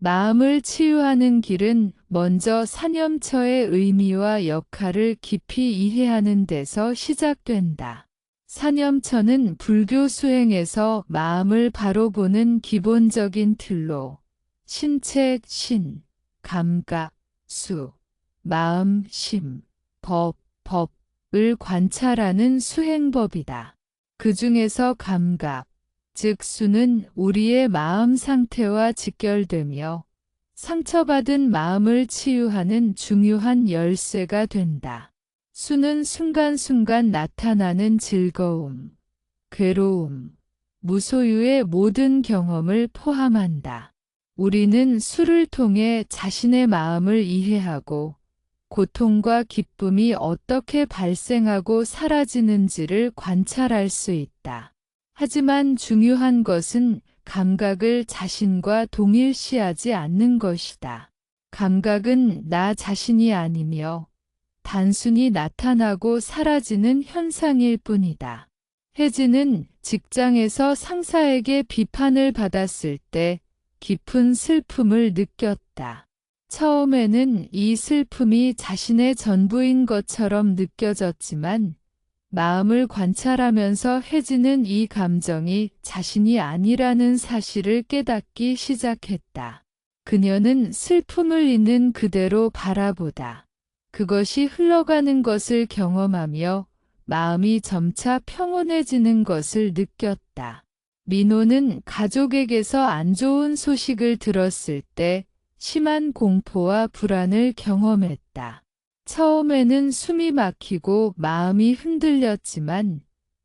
마음을 치유하는 길은 먼저 사념처의 의미와 역할을 깊이 이해하는 데서 시작된다. 사념처는 불교 수행에서 마음을 바로 보는 기본적인 틀로 신체, 신, 감각, 수, 마음, 심, 법을 관찰하는 수행법이다. 그 중에서 감각, 즉 수는 우리의 마음 상태와 직결되며 상처받은 마음을 치유하는 중요한 열쇠가 된다. 수는 순간순간 나타나는 즐거움, 괴로움, 무소유의 모든 경험을 포함한다. 우리는 수를 통해 자신의 마음을 이해하고 고통과 기쁨이 어떻게 발생하고 사라지는지를 관찰할 수 있다. 하지만 중요한 것은 감각을 자신과 동일시하지 않는 것이다. 감각은 나 자신이 아니며 단순히 나타나고 사라지는 현상일 뿐이다. 혜진은 직장에서 상사에게 비판을 받았을 때 깊은 슬픔을 느꼈다. 처음에는 이 슬픔이 자신의 전부인 것처럼 느껴졌지만 마음을 관찰하면서 혜진은 이 감정이 자신이 아니라는 사실을 깨닫기 시작했다. 그녀는 슬픔을 있는 그대로 바라보다. 그것이 흘러가는 것을 경험하며 마음이 점차 평온해지는 것을 느꼈다. 민호는 가족에게서 안 좋은 소식을 들었을 때 심한 공포와 불안을 경험했다. 처음에는 숨이 막히고 마음이 흔들렸지만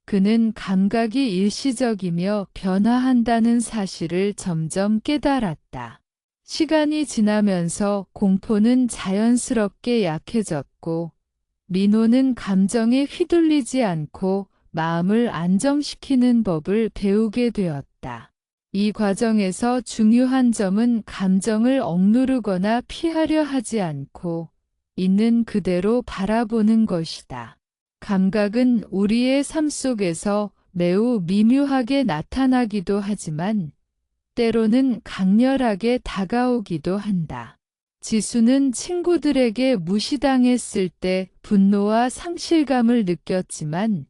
그는 감각이 일시적이며 변화한다는 사실을 점점 깨달았다. 시간이 지나면서 공포는 자연스럽게 약해졌고 민호는 감정에 휘둘리지 않고 마음을 안정시키는 법을 배우게 되었다. 이 과정에서 중요한 점은 감정을 억누르거나 피하려 하지 않고 있는 그대로 바라보는 것이다. 감각은 우리의 삶 속에서 매우 미묘하게 나타나기도 하지만 때로는 강렬하게 다가오기도 한다. 지수는 친구들에게 무시당했을 때 분노와 상실감을 느꼈지만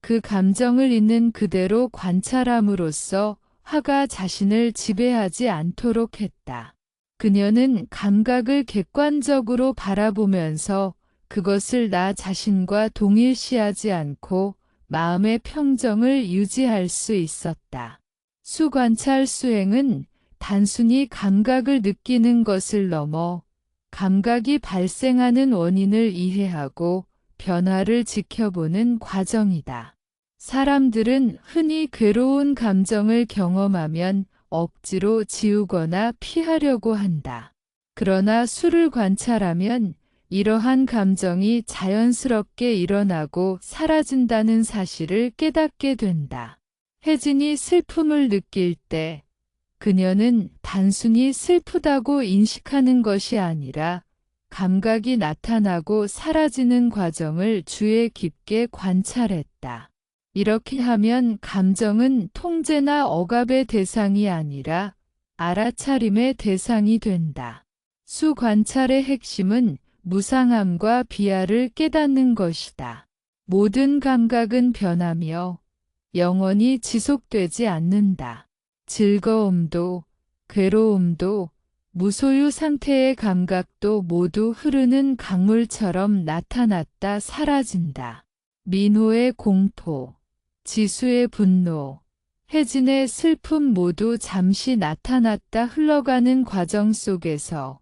그 감정을 있는 그대로 관찰함으로써 화가 자신을 지배하지 않도록 했다. 그녀는 감각을 객관적으로 바라보면서 그것을 나 자신과 동일시하지 않고 마음의 평정을 유지할 수 있었다. 수관찰 수행은 단순히 감각을 느끼는 것을 넘어 감각이 발생하는 원인을 이해하고 변화를 지켜보는 과정이다. 사람들은 흔히 괴로운 감정을 경험하면 억지로 지우거나 피하려고 한다. 그러나 수를 관찰하면 이러한 감정이 자연스럽게 일어나고 사라진다는 사실을 깨닫게 된다. 혜진이 슬픔을 느낄 때 그녀는 단순히 슬프다고 인식하는 것이 아니라 감각이 나타나고 사라지는 과정을 주의 깊게 관찰했다. 이렇게 하면 감정은 통제나 억압의 대상이 아니라 알아차림의 대상이 된다. 수 관찰의 핵심은 무상함과 비아를 깨닫는 것이다. 모든 감각은 변하며 영원히 지속되지 않는다. 즐거움도, 괴로움도, 무소유 상태의 감각도 모두 흐르는 강물처럼 나타났다 사라진다. 민호의 공포, 지수의 분노, 혜진의 슬픔 모두 잠시 나타났다 흘러가는 과정 속에서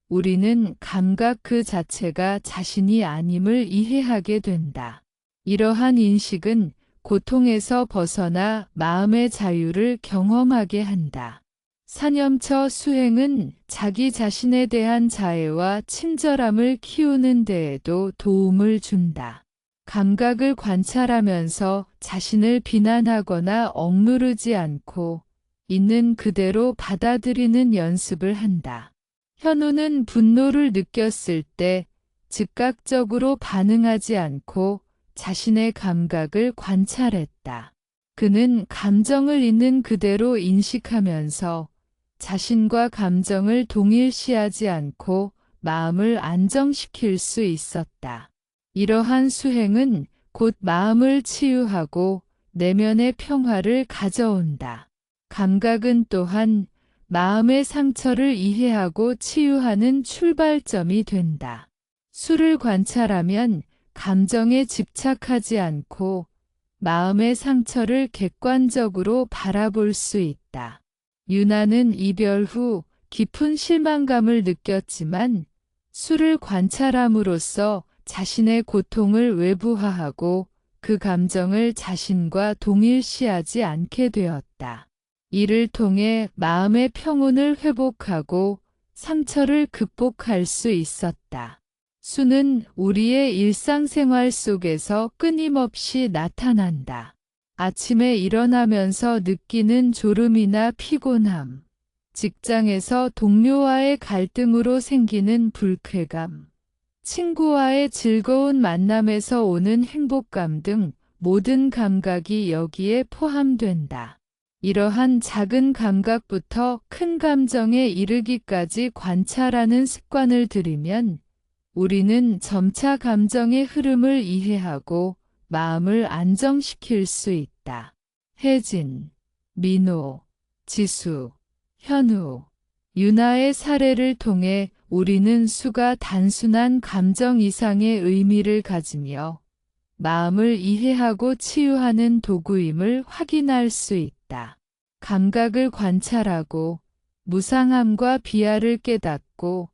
우리는 감각 그 자체가 자신이 아님을 이해하게 된다. 이러한 인식은 고통에서 벗어나 마음의 자유를 경험하게 한다. 사념처 수행은 자기 자신에 대한 자애와 친절함을 키우는 데에도 도움을 준다. 감각을 관찰하면서 자신을 비난하거나 억누르지 않고 있는 그대로 받아들이는 연습을 한다. 현우는 분노를 느꼈을 때 즉각적으로 반응하지 않고 자신의 감각을 관찰했다. 그는 감정을 있는 그대로 인식하면서 자신과 감정을 동일시하지 않고 마음을 안정시킬 수 있었다. 이러한 수행은 곧 마음을 치유하고 내면의 평화를 가져온다. 감각은 또한 마음의 상처를 이해하고 치유하는 출발점이 된다. 수를 관찰하면 감정에 집착하지 않고 마음의 상처를 객관적으로 바라볼 수 있다. 유나는 이별 후 깊은 실망감을 느꼈지만 수를 관찰함으로써 자신의 고통을 외부화하고 그 감정을 자신과 동일시하지 않게 되었다. 이를 통해 마음의 평온을 회복하고 상처를 극복할 수 있었다. 수는 우리의 일상생활 속에서 끊임없이 나타난다. 아침에 일어나면서 느끼는 졸음이나 피곤함, 직장에서 동료와의 갈등으로 생기는 불쾌감, 친구와의 즐거운 만남에서 오는 행복감 등 모든 감각이 여기에 포함된다. 이러한 작은 감각부터 큰 감정에 이르기까지 관찰하는 습관을 들이면 우리는 점차 감정의 흐름을 이해하고 마음을 안정시킬 수 있다. 혜진, 민호, 지수, 현우, 유나의 사례를 통해 우리는 수가 단순한 감정 이상의 의미를 가지며 마음을 이해하고 치유하는 도구임을 확인할 수 있다. 감각을 관찰하고 무상함과 비아를 깨닫고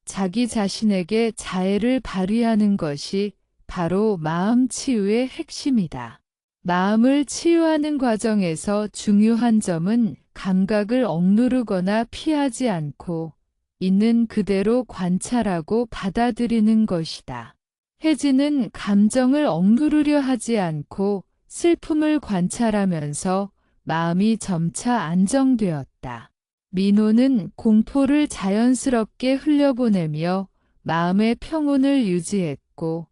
자기 자신에게 자애를 발휘하는 것이 바로 마음 치유의 핵심이다. 마음을 치유하는 과정에서 중요한 점은 감각을 억누르거나 피하지 않고 있는 그대로 관찰하고 받아들이는 것이다. 혜진은 감정을 억누르려 하지 않고 슬픔을 관찰하면서 마음이 점차 안정되었다. 민호는 공포를 자연스럽게 흘려보내며 마음의 평온을 유지했고,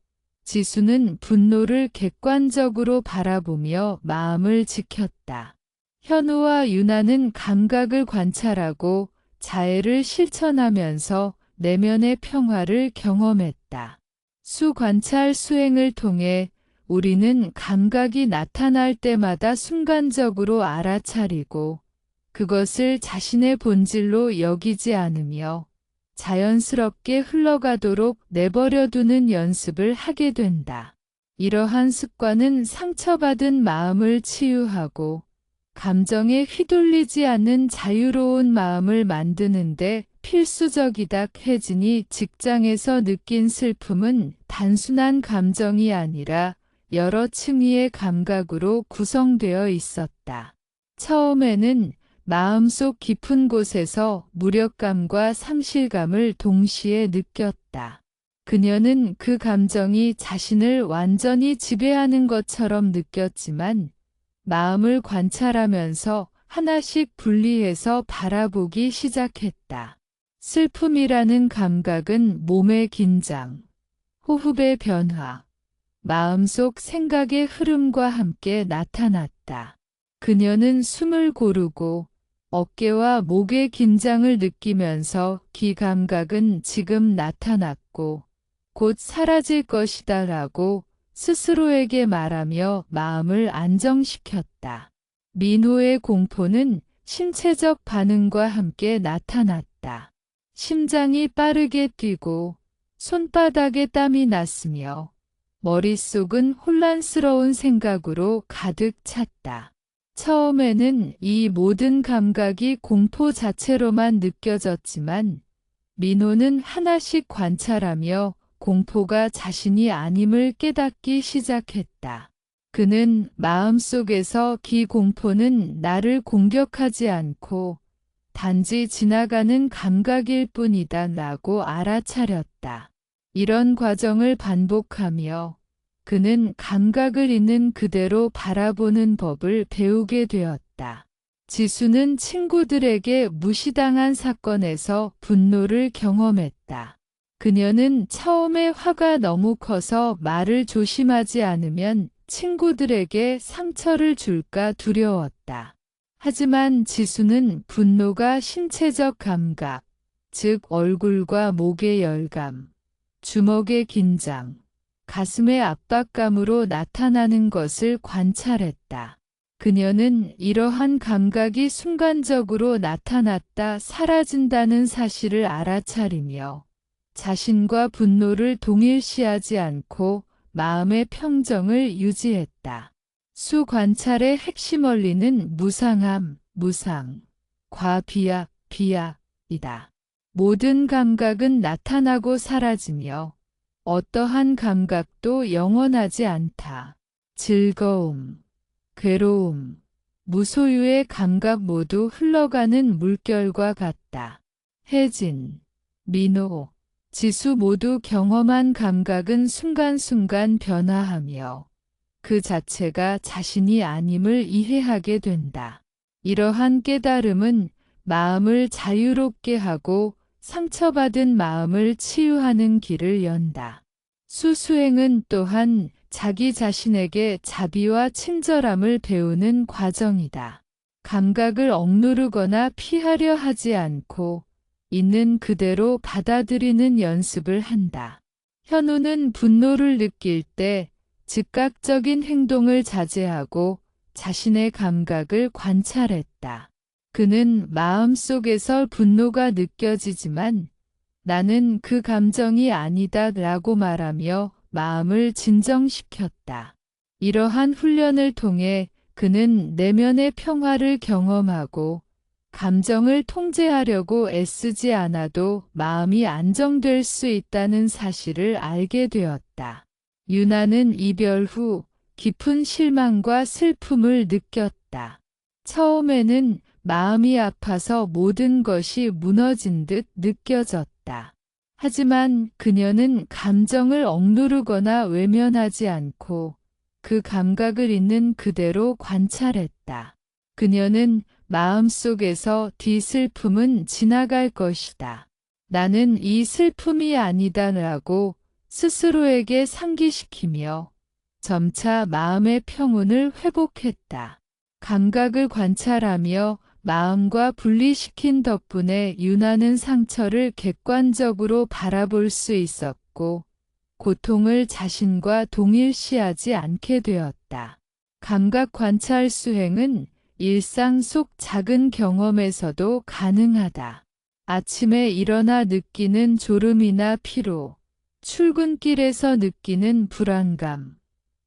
지수는 분노를 객관적으로 바라보며 마음을 지켰다. 현우와 유나는 감각을 관찰하고 자애를 실천하면서 내면의 평화를 경험했다. 수관찰 수행을 통해 우리는 감각이 나타날 때마다 순간적으로 알아차리고 그것을 자신의 본질로 여기지 않으며 자연스럽게 흘러가도록 내버려두는 연습을 하게 된다. 이러한 습관은 상처받은 마음을 치유하고 감정에 휘둘리지 않는 자유로운 마음을 만드는데 필수적이다. 혜진이 직장에서 느낀 슬픔은 단순한 감정이 아니라 여러 층위의 감각으로 구성되어 있었다. 처음에는 마음속 깊은 곳에서 무력감과 상실감을 동시에 느꼈다. 그녀는 그 감정이 자신을 완전히 지배하는 것처럼 느꼈지만 마음을 관찰하면서 하나씩 분리해서 바라보기 시작했다. 슬픔이라는 감각은 몸의 긴장, 호흡의 변화, 마음속 생각의 흐름과 함께 나타났다. 그녀는 숨을 고르고 어깨와 목의 긴장을 느끼면서 이 감각은 지금 나타났고 곧 사라질 것이다 라고 스스로에게 말하며 마음을 안정시켰다. 민호의 공포는 신체적 반응과 함께 나타났다. 심장이 빠르게 뛰고 손바닥에 땀이 났으며 머릿속은 혼란스러운 생각으로 가득 찼다. 처음에는 이 모든 감각이 공포 자체로만 느껴졌지만 민호는 하나씩 관찰하며 공포가 자신이 아님을 깨닫기 시작했다. 그는 마음속에서 이 공포는 나를 공격하지 않고 단지 지나가는 감각일 뿐이다 라고 알아차렸다. 이런 과정을 반복하며 그는 감각을 있는 그대로 바라보는 법을 배우게 되었다. 지수는 친구들에게 무시당한 사건에서 분노를 경험했다. 그녀는 처음에 화가 너무 커서 말을 조심하지 않으면 친구들에게 상처를 줄까 두려웠다. 하지만 지수는 분노가 신체적 감각, 즉 얼굴과 목의 열감, 주먹의 긴장, 가슴의 압박감으로 나타나는 것을 관찰했다. 그녀는 이러한 감각이 순간적으로 나타났다 사라진다는 사실을 알아차리며 자신과 분노를 동일시하지 않고 마음의 평정을 유지했다. 수 관찰의 핵심 원리는 무상함, 무상, 과비약, 비약이다. 모든 감각은 나타나고 사라지며 어떠한 감각도 영원하지 않다. 즐거움, 괴로움, 무소유의 감각 모두 흘러가는 물결과 같다. 혜진, 민호, 지수 모두 경험한 감각은 순간순간 변화하며 그 자체가 자신이 아님을 이해하게 된다. 이러한 깨달음은 마음을 자유롭게 하고 상처받은 마음을 치유하는 길을 연다. 수수행은 또한 자기 자신에게 자비와 친절함을 배우는 과정이다. 감각을 억누르거나 피하려 하지 않고 있는 그대로 받아들이는 연습을 한다. 현우는 분노를 느낄 때 즉각적인 행동을 자제하고 자신의 감각을 관찰했다. 그는 마음속에서 분노가 느껴지지만 나는 그 감정이 아니다 라고 말하며 마음을 진정시켰다. 이러한 훈련을 통해 그는 내면의 평화를 경험하고 감정을 통제하려고 애쓰지 않아도 마음이 안정될 수 있다는 사실을 알게 되었다. 유나는 이별 후 깊은 실망과 슬픔을 느꼈다. 처음에는 마음이 아파서 모든 것이 무너진 듯 느껴졌다. 하지만 그녀는 감정을 억누르거나 외면하지 않고 그 감각을 있는 그대로 관찰했다. 그녀는 마음속에서 슬픔은 지나갈 것이다. 나는 이 슬픔이 아니다라고 스스로에게 상기시키며 점차 마음의 평온을 회복했다. 감각을 관찰하며 마음과 분리시킨 덕분에 유나는 상처를 객관적으로 바라볼 수 있었고 고통을 자신과 동일시하지 않게 되었다. 감각 관찰 수행은 일상 속 작은 경험에서도 가능하다. 아침에 일어나 느끼는 졸음이나 피로, 출근길에서 느끼는 불안감,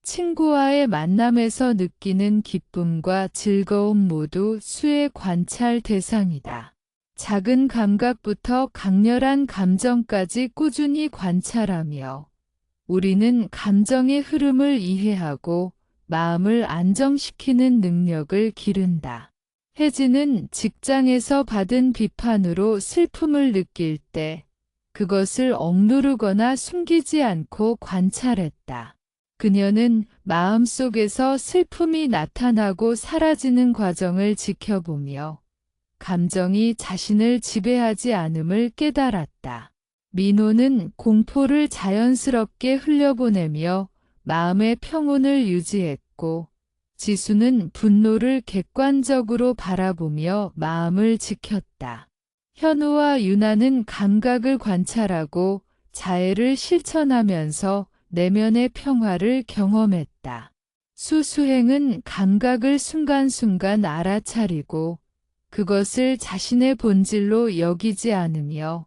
친구와의 만남에서 느끼는 기쁨과 즐거움 모두 수의 관찰 대상이다. 작은 감각부터 강렬한 감정까지 꾸준히 관찰하며 우리는 감정의 흐름을 이해하고 마음을 안정시키는 능력을 기른다. 혜진은 직장에서 받은 비판으로 슬픔을 느낄 때 그것을 억누르거나 숨기지 않고 관찰했다. 그녀는 마음속에서 슬픔이 나타나고 사라지는 과정을 지켜보며 감정이 자신을 지배하지 않음을 깨달았다. 민호는 공포를 자연스럽게 흘려보내며 마음의 평온을 유지했고 지수는 분노를 객관적으로 바라보며 마음을 지켰다. 현우와 유나는 감각을 관찰하고 자애를 실천하면서 내면의 평화를 경험했다. 수수행은 감각을 순간순간 알아차리고 그것을 자신의 본질로 여기지 않으며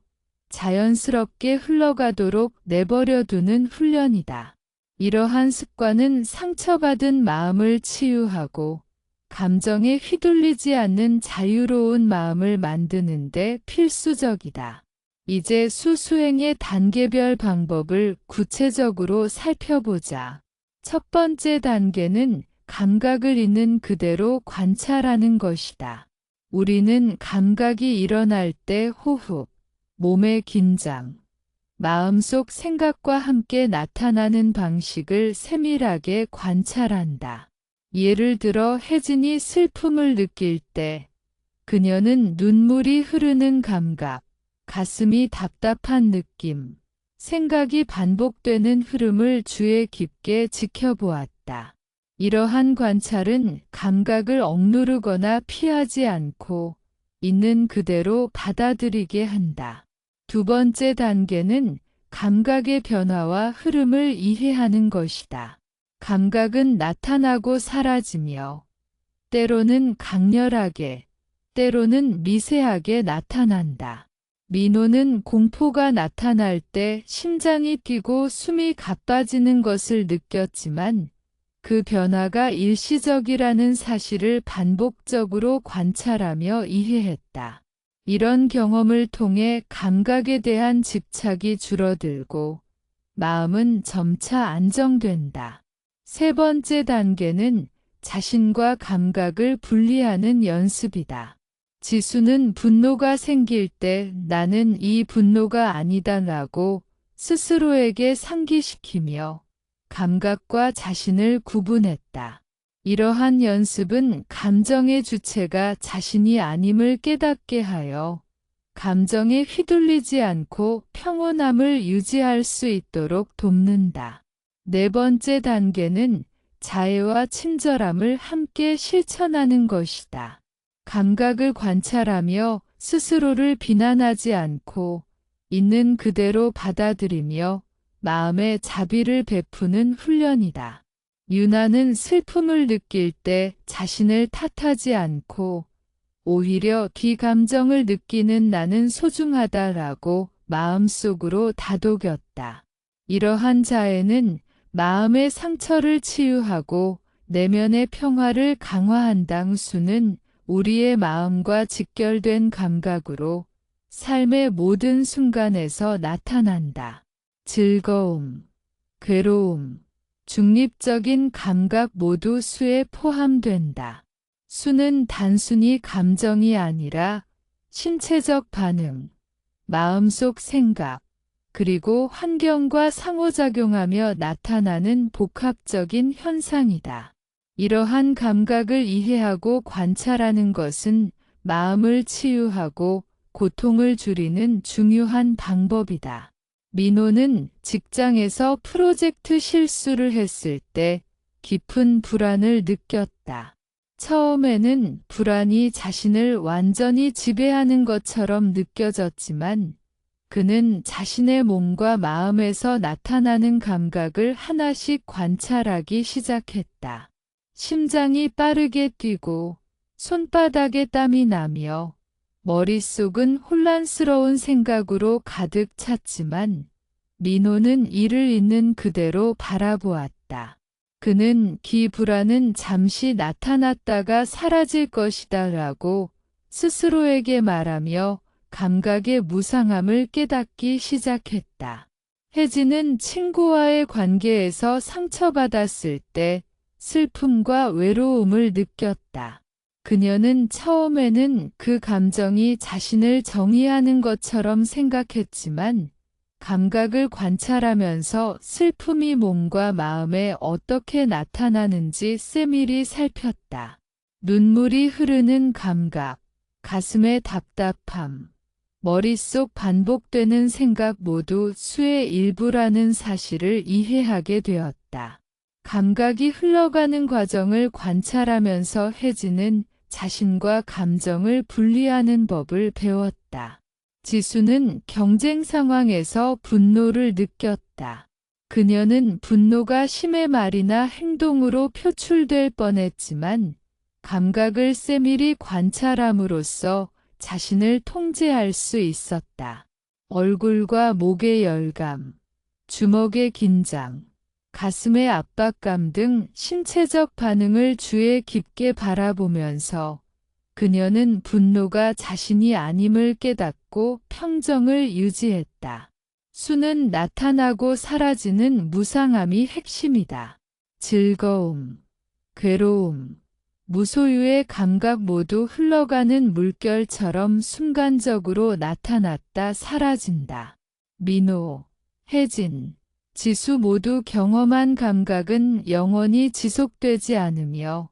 자연스럽게 흘러가도록 내버려두는 훈련이다. 이러한 습관은 상처받은 마음을 치유하고 감정에 휘둘리지 않는 자유로운 마음을 만드는 데 필수적이다. 이제 수수행의 단계별 방법을 구체적으로 살펴보자. 첫 번째 단계는 감각을 있는 그대로 관찰하는 것이다. 우리는 감각이 일어날 때 호흡, 몸의 긴장, 마음속 생각과 함께 나타나는 방식을 세밀하게 관찰한다. 예를 들어 혜진이 슬픔을 느낄 때 그녀는 눈물이 흐르는 감각, 가슴이 답답한 느낌, 생각이 반복되는 흐름을 주의 깊게 지켜보았다. 이러한 관찰은 감각을 억누르거나 피하지 않고 있는 그대로 받아들이게 한다. 두 번째 단계는 감각의 변화와 흐름을 이해하는 것이다. 감각은 나타나고 사라지며 때로는 강렬하게, 때로는 미세하게 나타난다. 민호는 공포가 나타날 때 심장이 뛰고 숨이 가빠지는 것을 느꼈지만 그 변화가 일시적이라는 사실을 반복적으로 관찰하며 이해했다. 이런 경험을 통해 감각에 대한 집착이 줄어들고 마음은 점차 안정된다. 세 번째 단계는 자신과 감각을 분리하는 연습이다. 지수는 분노가 생길 때 나는 이 분노가 아니다라고 스스로에게 상기시키며 감각과 자신을 구분했다. 이러한 연습은 감정의 주체가 자신이 아님을 깨닫게 하여 감정에 휘둘리지 않고 평온함을 유지할 수 있도록 돕는다. 네 번째 단계는 자애와 친절함을 함께 실천하는 것이다. 감각을 관찰하며 스스로를 비난하지 않고 있는 그대로 받아들이며 마음의 자비를 베푸는 훈련이다. 유나는 슬픔을 느낄 때 자신을 탓하지 않고 오히려 그 감정을 느끼는 나는 소중하다라고 마음속으로 다독였다. 이러한 자애는 마음의 상처를 치유하고 내면의 평화를 강화한다. 수는 우리의 마음과 직결된 감각으로 삶의 모든 순간에서 나타난다. 즐거움, 괴로움, 중립적인 감각 모두 수에 포함된다. 수는 단순히 감정이 아니라 신체적 반응, 마음속 생각, 그리고 환경과 상호작용하며 나타나는 복합적인 현상이다. 이러한 감각을 이해하고 관찰하는 것은 마음을 치유하고 고통을 줄이는 중요한 방법이다. 민호는 직장에서 프로젝트 실수를 했을 때 깊은 불안을 느꼈다. 처음에는 불안이 자신을 완전히 지배하는 것처럼 느껴졌지만 그는 자신의 몸과 마음에서 나타나는 감각을 하나씩 관찰하기 시작했다. 심장이 빠르게 뛰고 손바닥에 땀이 나며 머릿속은 혼란스러운 생각으로 가득 찼지만 민호는 이를 있는 그대로 바라보았다. 그는 그 불안은 잠시 나타났다가 사라질 것이다 라고 스스로에게 말하며 감각의 무상함을 깨닫기 시작했다. 혜진은 친구와의 관계에서 상처받았을 때 슬픔과 외로움을 느꼈다. 그녀는 처음에는 그 감정이 자신을 정의하는 것처럼 생각했지만 감각을 관찰하면서 슬픔이 몸과 마음에 어떻게 나타나는지 세밀히 살폈다. 눈물이 흐르는 감각, 가슴의 답답함, 머릿속 반복되는 생각 모두 수의 일부라는 사실을 이해하게 되었다. 감각이 흘러가는 과정을 관찰하면서 혜진은 자신과 감정을 분리하는 법을 배웠다. 지수는 경쟁 상황에서 분노를 느꼈다. 그녀는 분노가 심의 말이나 행동으로 표출될 뻔했지만 감각을 세밀히 관찰함으로써 자신을 통제할 수 있었다. 얼굴과 목의 열감, 주먹의 긴장, 가슴의 압박감 등 신체적 반응을 주의 깊게 바라보면서 그녀는 분노가 자신이 아님을 깨닫고 평정을 유지했다. 수는 나타나고 사라지는 무상함이 핵심이다. 즐거움, 괴로움, 무소유의 감각 모두 흘러가는 물결처럼 순간적으로 나타났다 사라진다. 민호, 혜진, 지수 모두 경험한 감각은 영원히 지속되지 않으며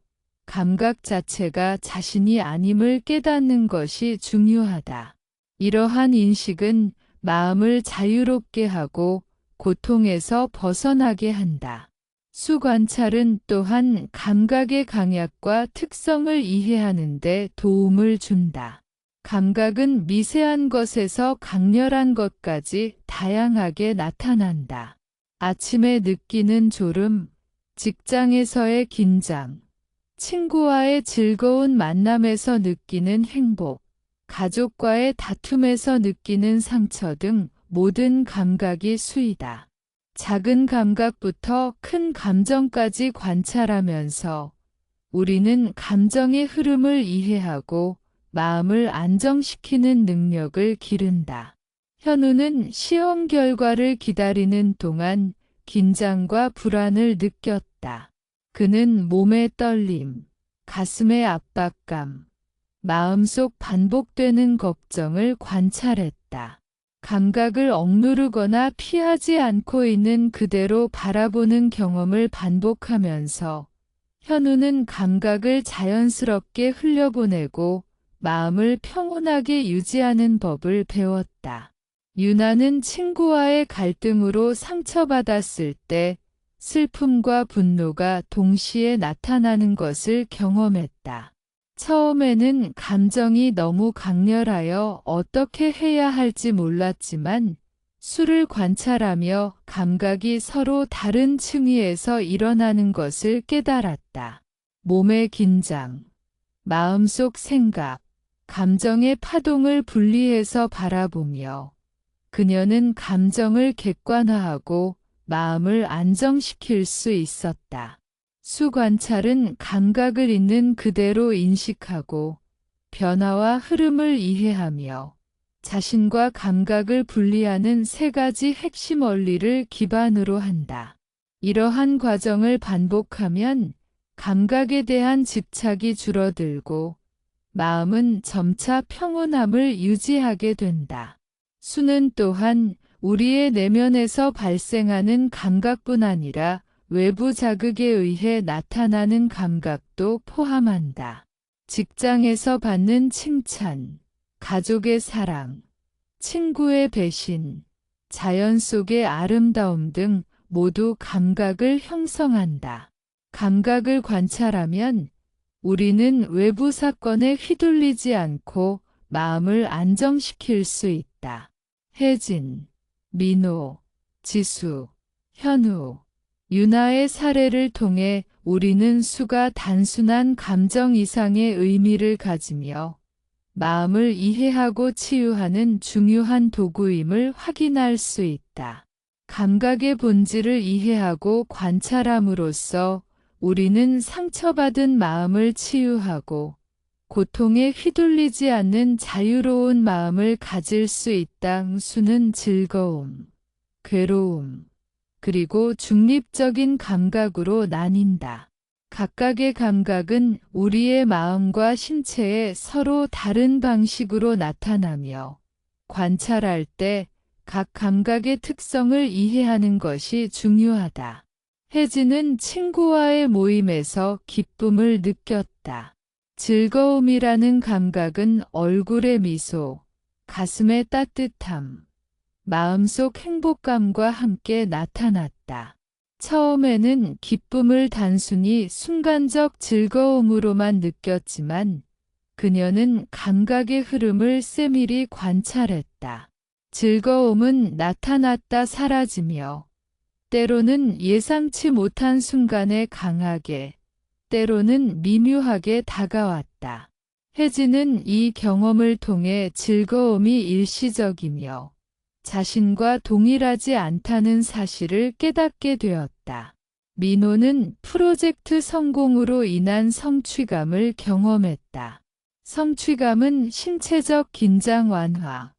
감각 자체가 자신이 아님을 깨닫는 것이 중요하다. 이러한 인식은 마음을 자유롭게 하고 고통에서 벗어나게 한다. 수 관찰은 또한 감각의 강약과 특성을 이해하는 데 도움을 준다. 감각은 미세한 것에서 강렬한 것까지 다양하게 나타난다. 아침에 느끼는 졸음, 직장에서의 긴장, 친구와의 즐거운 만남에서 느끼는 행복, 가족과의 다툼에서 느끼는 상처 등 모든 감각이 수이다. 작은 감각부터 큰 감정까지 관찰하면서 우리는 감정의 흐름을 이해하고 마음을 안정시키는 능력을 기른다. 현우는 시험 결과를 기다리는 동안 긴장과 불안을 느꼈다. 그는 몸의 떨림, 가슴의 압박감, 마음속 반복되는 걱정을 관찰했다. 감각을 억누르거나 피하지 않고 있는 그대로 바라보는 경험을 반복하면서 현우는 감각을 자연스럽게 흘려보내고 마음을 평온하게 유지하는 법을 배웠다. 유나는 친구와의 갈등으로 상처받았을 때 슬픔과 분노가 동시에 나타나는 것을 경험했다. 처음에는 감정이 너무 강렬하여 어떻게 해야 할지 몰랐지만 수를 관찰하며 감각이 서로 다른 층위에서 일어나는 것을 깨달았다. 몸의 긴장, 마음속 생각, 감정의 파동을 분리해서 바라보며 그녀는 감정을 객관화하고 마음을 안정시킬 수 있었다. 수 관찰은 감각을 있는 그대로 인식하고 변화와 흐름을 이해하며 자신과 감각을 분리하는 세 가지 핵심 원리를 기반으로 한다. 이러한 과정을 반복하면 감각에 대한 집착이 줄어들고 마음은 점차 평온함을 유지하게 된다. 수는 또한 우리의 내면에서 발생하는 감각뿐 아니라 외부 자극에 의해 나타나는 감각도 포함한다. 직장에서 받는 칭찬, 가족의 사랑, 친구의 배신, 자연 속의 아름다움 등 모두 감각을 형성한다. 감각을 관찰하면 우리는 외부 사건에 휘둘리지 않고 마음을 안정시킬 수 있다. 혜진, 민호, 지수, 현우, 유나의 사례를 통해 우리는 수가 단순한 감정 이상의 의미를 가지며 마음을 이해하고 치유하는 중요한 도구임을 확인할 수 있다. 감각의 본질을 이해하고 관찰함으로써 우리는 상처받은 마음을 치유하고 고통에 휘둘리지 않는 자유로운 마음을 가질 수 있다. 수는 즐거움, 괴로움, 그리고 중립적인 감각으로 나뉜다. 각각의 감각은 우리의 마음과 신체에 서로 다른 방식으로 나타나며 관찰할 때 각 감각의 특성을 이해하는 것이 중요하다. 혜진은 친구와의 모임에서 기쁨을 느꼈다. 즐거움이라는 감각은 얼굴의 미소, 가슴의 따뜻함, 마음속 행복감과 함께 나타났다. 처음에는 기쁨을 단순히 순간적 즐거움으로만 느꼈지만 그녀는 감각의 흐름을 세밀히 관찰했다. 즐거움은 나타났다 사라지며 때로는 예상치 못한 순간에 강하게, 때로는 미묘하게 다가왔다. 혜진은 이 경험을 통해 즐거움이 일시적이며 자신과 동일하지 않다는 사실을 깨닫게 되었다. 민호는 프로젝트 성공으로 인한 성취감을 경험했다. 성취감은 신체적 긴장 완화,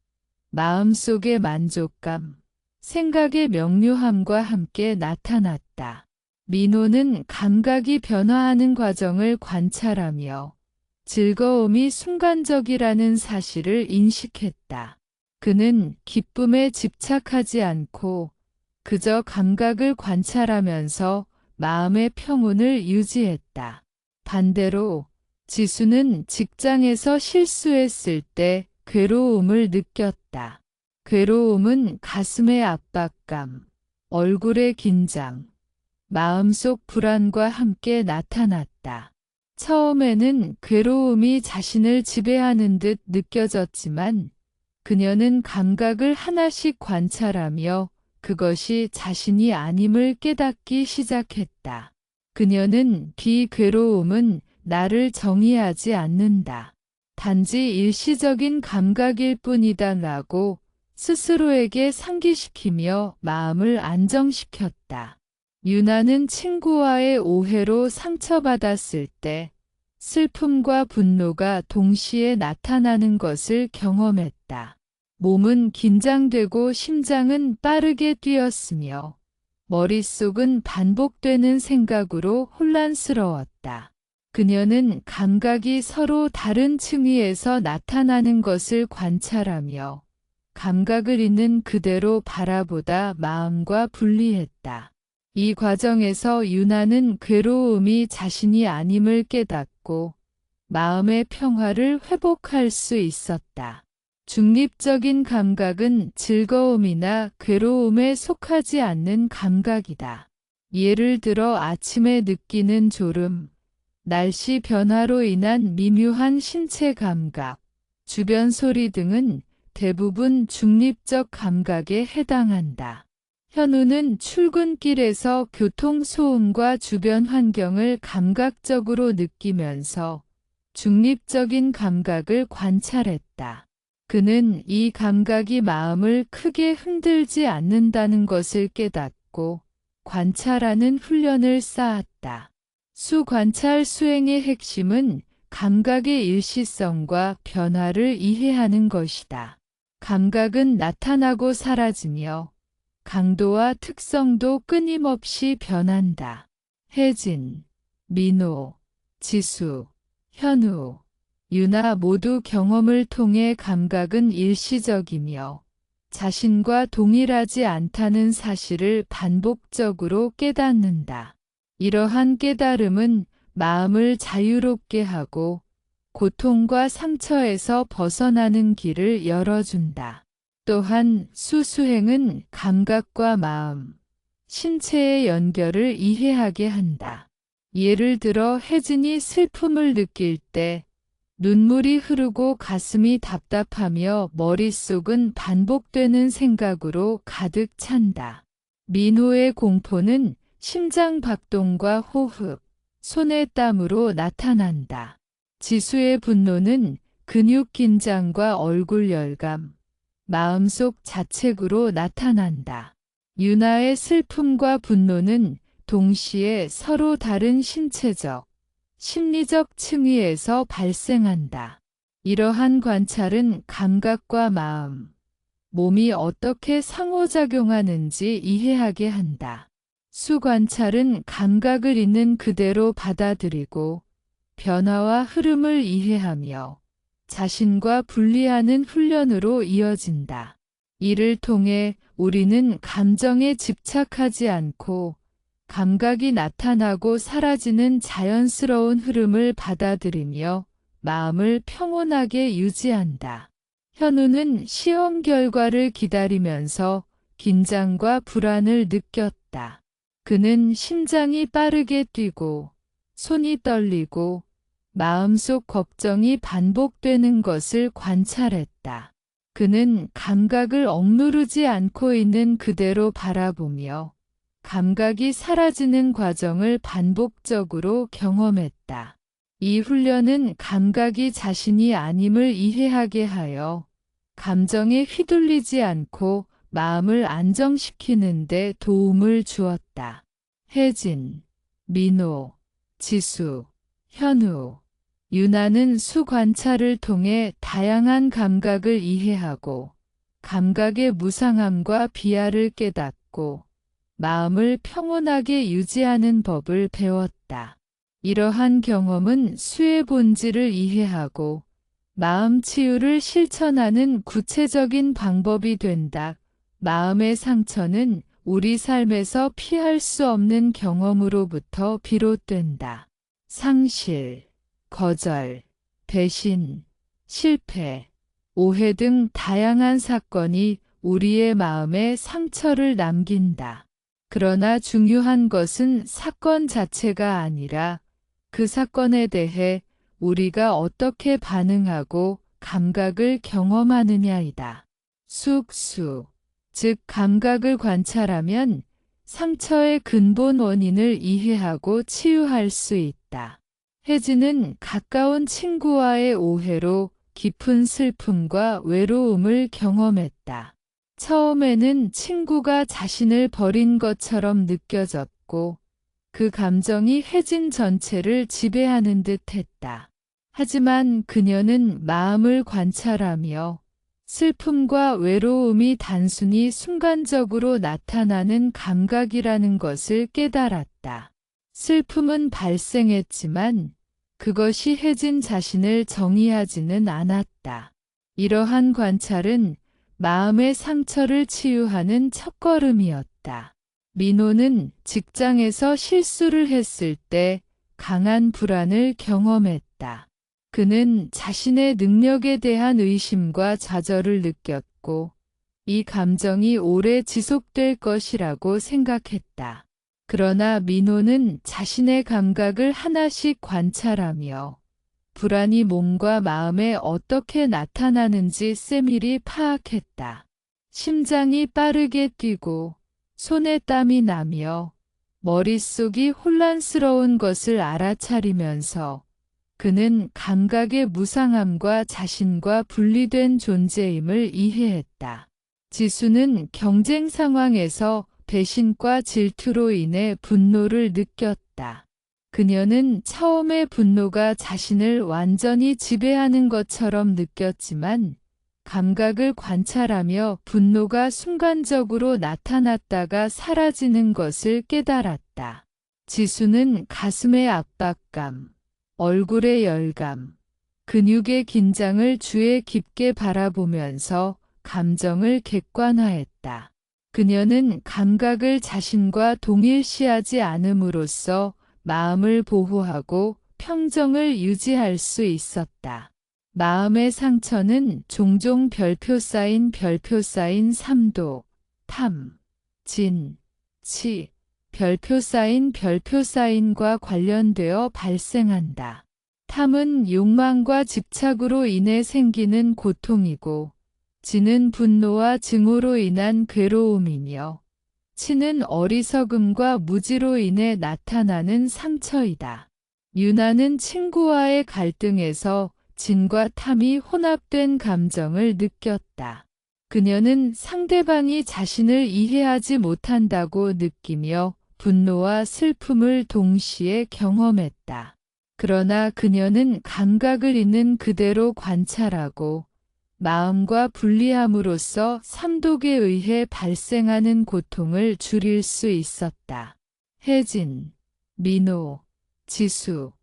마음속의 만족감, 생각의 명료함과 함께 나타났다. 민호는 감각이 변화하는 과정을 관찰하며 즐거움이 순간적이라는 사실을 인식했다. 그는 기쁨에 집착하지 않고 그저 감각을 관찰하면서 마음의 평온을 유지했다. 반대로 지수는 직장에서 실수했을 때 괴로움을 느꼈다. 괴로움은 가슴의 압박감, 얼굴의 긴장, 마음속 불안과 함께 나타났다. 처음에는 괴로움이 자신을 지배하는 듯 느껴졌지만 그녀는 감각을 하나씩 관찰하며 그것이 자신이 아님을 깨닫기 시작했다. 그녀는 비괴로움은 나를 정의하지 않는다. 단지 일시적인 감각일 뿐이다라고 스스로에게 상기시키며 마음을 안정시켰다. 유나는 친구와의 오해로 상처받았을 때 슬픔과 분노가 동시에 나타나는 것을 경험했다. 몸은 긴장되고 심장은 빠르게 뛰었으며 머릿속은 반복되는 생각으로 혼란스러웠다. 그녀는 감각이 서로 다른 층위에서 나타나는 것을 관찰하며 감각을 있는 그대로 바라보다 마음과 분리했다. 이 과정에서 유나는 괴로움이 자신이 아님을 깨닫고 마음의 평화를 회복할 수 있었다. 중립적인 감각은 즐거움이나 괴로움에 속하지 않는 감각이다. 예를 들어 아침에 느끼는 졸음, 날씨 변화로 인한 미묘한 신체 감각, 주변 소리 등은 대부분 중립적 감각에 해당한다. 현우는 출근길에서 교통 소음과 주변 환경을 감각적으로 느끼면서 중립적인 감각을 관찰했다. 그는 이 감각이 마음을 크게 흔들지 않는다는 것을 깨닫고 관찰하는 훈련을 쌓았다. 수관찰 수행의 핵심은 감각의 일시성과 변화를 이해하는 것이다. 감각은 나타나고 사라지며 강도와 특성도 끊임없이 변한다. 혜진, 민호, 지수, 현우, 유나 모두 경험을 통해 감각은 일시적이며 자신과 동일하지 않다는 사실을 반복적으로 깨닫는다. 이러한 깨달음은 마음을 자유롭게 하고 고통과 상처에서 벗어나는 길을 열어준다. 또한 수수행은 감각과 마음, 신체의 연결을 이해하게 한다. 예를 들어 혜진이 슬픔을 느낄 때 눈물이 흐르고 가슴이 답답하며 머릿속은 반복되는 생각으로 가득 찬다. 민호의 공포는 심장 박동과 호흡, 손의 땀으로 나타난다. 지수의 분노는 근육 긴장과 얼굴 열감, 마음속 자책으로 나타난다. 유나의 슬픔과 분노는 동시에 서로 다른 신체적, 심리적 층위에서 발생한다. 이러한 관찰은 감각과 마음, 몸이 어떻게 상호작용하는지 이해하게 한다. 수관찰은 감각을 있는 그대로 받아들이고 변화와 흐름을 이해하며 자신과 분리하는 훈련으로 이어진다. 이를 통해 우리는 감정에 집착하지 않고 감각이 나타나고 사라지는 자연스러운 흐름을 받아들이며 마음을 평온하게 유지한다. 현우는 시험 결과를 기다리면서 긴장과 불안을 느꼈다. 그는 심장이 빠르게 뛰고 손이 떨리고 마음속 걱정이 반복되는 것을 관찰했다. 그는 감각을 억누르지 않고 있는 그대로 바라보며 감각이 사라지는 과정을 반복적으로 경험했다. 이 훈련은 감각이 자신이 아님을 이해하게 하여 감정에 휘둘리지 않고 마음을 안정시키는 데 도움을 주었다. 혜진, 민호, 지수, 현우, 유나는 수관찰을 통해 다양한 감각을 이해하고 감각의 무상함과 비하를 깨닫고 마음을 평온하게 유지하는 법을 배웠다. 이러한 경험은 수의 본질을 이해하고 마음 치유를 실천하는 구체적인 방법이 된다. 마음의 상처는 우리 삶에서 피할 수 없는 경험으로부터 비롯된다. 상실, 거절, 배신, 실패, 오해 등 다양한 사건이 우리의 마음에 상처를 남긴다. 그러나 중요한 것은 사건 자체가 아니라 그 사건에 대해 우리가 어떻게 반응하고 감각을 경험하느냐이다. 숙수, 즉 감각을 관찰하면 상처의 근본 원인을 이해하고 치유할 수 있다. 혜진은 가까운 친구와의 오해로 깊은 슬픔과 외로움을 경험했다. 처음에는 친구가 자신을 버린 것처럼 느껴졌고 그 감정이 혜진 전체를 지배하는 듯 했다. 하지만 그녀는 마음을 관찰하며 슬픔과 외로움이 단순히 순간적으로 나타나는 감각이라는 것을 깨달았다. 슬픔은 발생했지만 그것이 혜진 자신을 정의하지는 않았다. 이러한 관찰은 마음의 상처를 치유하는 첫걸음이었다. 민호는 직장에서 실수를 했을 때 강한 불안을 경험했다. 그는 자신의 능력에 대한 의심과 좌절을 느꼈고 이 감정이 오래 지속될 것이라고 생각했다. 그러나 민호는 자신의 감각을 하나씩 관찰하며 불안이 몸과 마음에 어떻게 나타나는지 세밀히 파악했다. 심장이 빠르게 뛰고 손에 땀이 나며 머릿속이 혼란스러운 것을 알아차리면서 그는 감각의 무상함과 자신과 분리된 존재임을 이해했다. 지수는 경쟁 상황에서 배신과 질투로 인해 분노를 느꼈다. 그녀는 처음에 분노가 자신을 완전히 지배하는 것처럼 느꼈지만 감각을 관찰하며 분노가 순간적으로 나타났다가 사라지는 것을 깨달았다. 지수는 가슴의 압박감, 얼굴의 열감, 근육의 긴장을 주에 깊게 바라보면서 감정을 객관화했다. 그녀는 감각을 자신과 동일시하지 않음으로써 마음을 보호하고 평정을 유지할 수 있었다. 마음의 상처는 종종 별표 쌓인 3도, 탐, 진, 치, 별표 쌓인과 관련되어 발생한다. 탐은 욕망과 집착으로 인해 생기는 고통이고, 진은 분노와 증오로 인한 괴로움이며, 치는 어리석음과 무지로 인해 나타나는 상처이다. 유나는 친구와의 갈등에서 진과 탐이 혼합된 감정을 느꼈다. 그녀는 상대방이 자신을 이해하지 못한다고 느끼며 분노와 슬픔을 동시에 경험했다. 그러나 그녀는 감각을 있는 그대로 관찰하고 마음과 분리함으로써 삼독에 의해 발생하는 고통을 줄일 수 있었다. 혜진, 민호, 지수,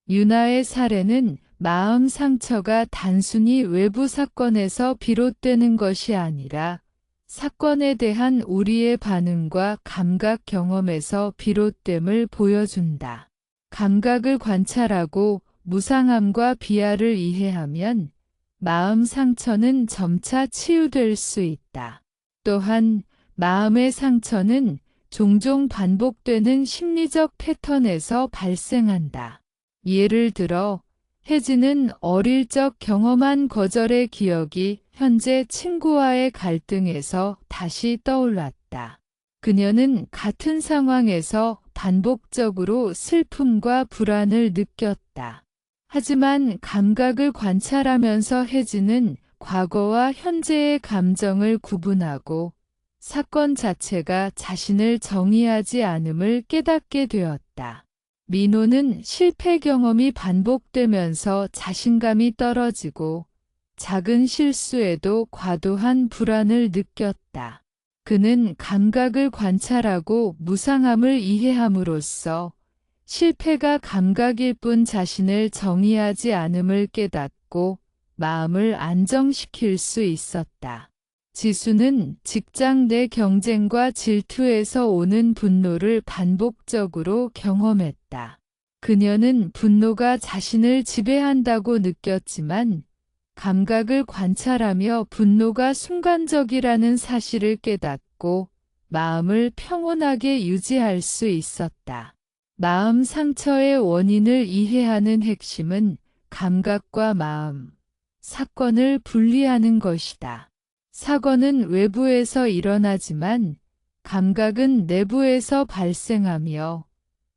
유나의 사례는 마음 상처가 단순히 외부 사건에서 비롯되는 것이 아니라 사건에 대한 우리의 반응과 감각 경험에서 비롯됨을 보여준다. 감각을 관찰하고 무상함과 비하를 이해하면 마음 상처는 점차 치유될 수 있다. 또한 마음의 상처는 종종 반복되는 심리적 패턴에서 발생한다. 예를 들어 혜진은 어릴 적 경험한 거절의 기억이 현재 친구와의 갈등에서 다시 떠올랐다. 그녀는 같은 상황에서 반복적으로 슬픔과 불안을 느꼈다. 하지만 감각을 관찰하면서 혜진은 과거와 현재의 감정을 구분하고 사건 자체가 자신을 정의하지 않음을 깨닫게 되었다. 민호는 실패 경험이 반복되면서 자신감이 떨어지고 작은 실수에도 과도한 불안을 느꼈다. 그는 감각을 관찰하고 무상함을 이해함으로써 실패가 감각일 뿐 자신을 정의하지 않음을 깨닫고 마음을 안정시킬 수 있었다. 지수는 직장 내 경쟁과 질투에서 오는 분노를 반복적으로 경험했다. 그녀는 분노가 자신을 지배한다고 느꼈지만 감각을 관찰하며 분노가 순간적이라는 사실을 깨닫고 마음을 평온하게 유지할 수 있었다. 마음 상처의 원인을 이해하는 핵심은 감각과 마음, 사건을 분리하는 것이다. 사건은 외부에서 일어나지만 감각은 내부에서 발생하며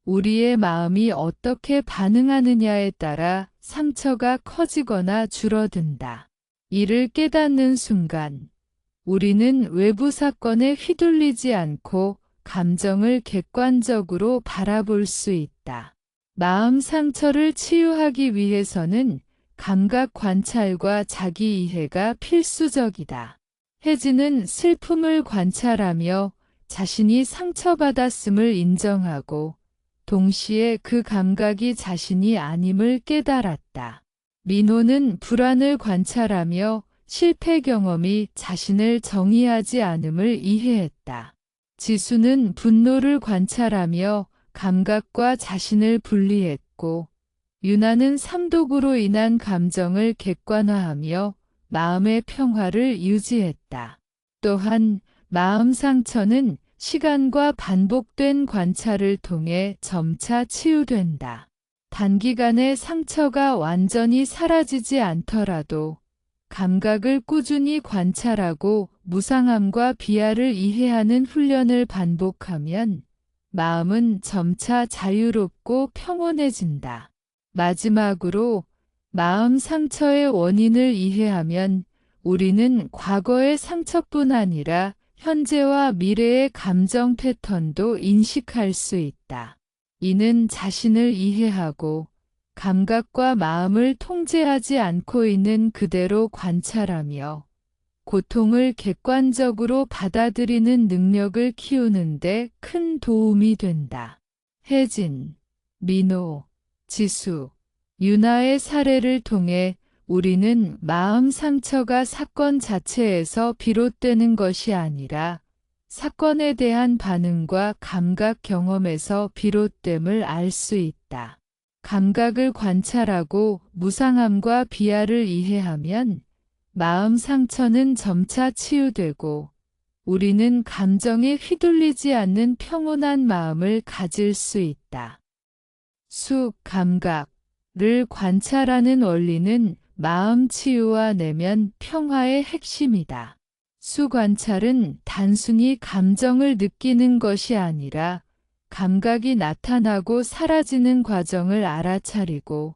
우리의 마음이 어떻게 반응하느냐에 따라 상처가 커지거나 줄어든다. 이를 깨닫는 순간 우리는 외부 사건에 휘둘리지 않고 감정을 객관적으로 바라볼 수 있다. 마음 상처를 치유하기 위해서는 감각 관찰과 자기 이해가 필수적이다. 혜진은 슬픔을 관찰하며 자신이 상처받았음을 인정하고 동시에 그 감각이 자신이 아님을 깨달았다. 민호는 불안을 관찰하며 실패 경험이 자신을 정의하지 않음을 이해했다. 지수는 분노를 관찰하며 감각과 자신을 분리했고, 유나는 삼독으로 인한 감정을 객관화하며 마음의 평화를 유지했다. 또한 마음 상처는 시간과 반복된 관찰을 통해 점차 치유된다. 단기간에 상처가 완전히 사라지지 않더라도 감각을 꾸준히 관찰하고 무상함과 비아를 이해하는 훈련을 반복하면 마음은 점차 자유롭고 평온해진다. 마지막으로 마음 상처의 원인을 이해하면 우리는 과거의 상처뿐 아니라 현재와 미래의 감정 패턴도 인식할 수 있다. 이는 자신을 이해하고 감각과 마음을 통제하지 않고 있는 그대로 관찰하며 고통을 객관적으로 받아들이는 능력을 키우는데 큰 도움이 된다. 혜진, 민호, 지수, 유나의 사례를 통해 우리는 마음 상처가 사건 자체에서 비롯되는 것이 아니라 사건에 대한 반응과 감각 경험에서 비롯됨을 알 수 있다. 감각을 관찰하고 무상함과 비아를 이해하면 마음 상처는 점차 치유되고 우리는 감정에 휘둘리지 않는 평온한 마음을 가질 수 있다. 감각을 관찰하는 원리는 마음 치유와 내면 평화의 핵심이다. 관찰은 단순히 감정을 느끼는 것이 아니라 감각이 나타나고 사라지는 과정을 알아차리고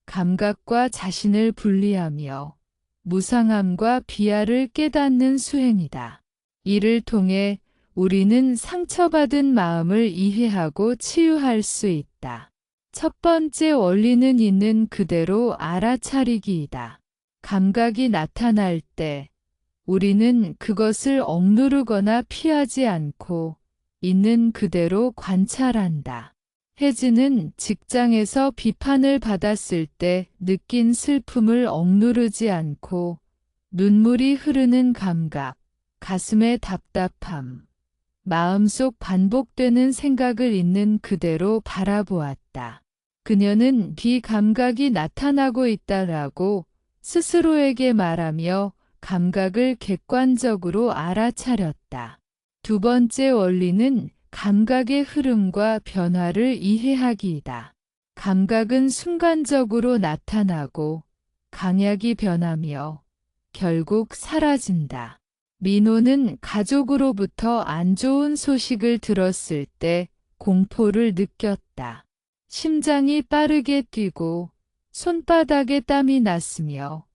감각과 자신을 분리하며 무상함과 비아를 깨닫는 수행이다. 이를 통해 우리는 상처받은 마음을 이해하고 치유할 수 있다. 첫 번째 원리는 있는 그대로 알아차리기이다. 감각이 나타날 때 우리는 그것을 억누르거나 피하지 않고 있는 그대로 관찰한다. 혜진은 직장에서 비판을 받았을 때 느낀 슬픔을 억누르지 않고 눈물이 흐르는 감각, 가슴의 답답함, 마음속 반복되는 생각을 있는 그대로 바라보았다. 그녀는 비감각이 나타나고 있다라고 스스로에게 말하며 감각을 객관적으로 알아차렸다. 두 번째 원리는 감각의 흐름과 변화를 이해하기이다. 감각은 순간적으로 나타나고 강약이 변하며 결국 사라진다. 민호는 가족으로부터 안 좋은 소식을 들었을 때 공포를 느꼈다. 심장이 빠르게 뛰고 손바닥에 땀이 났으며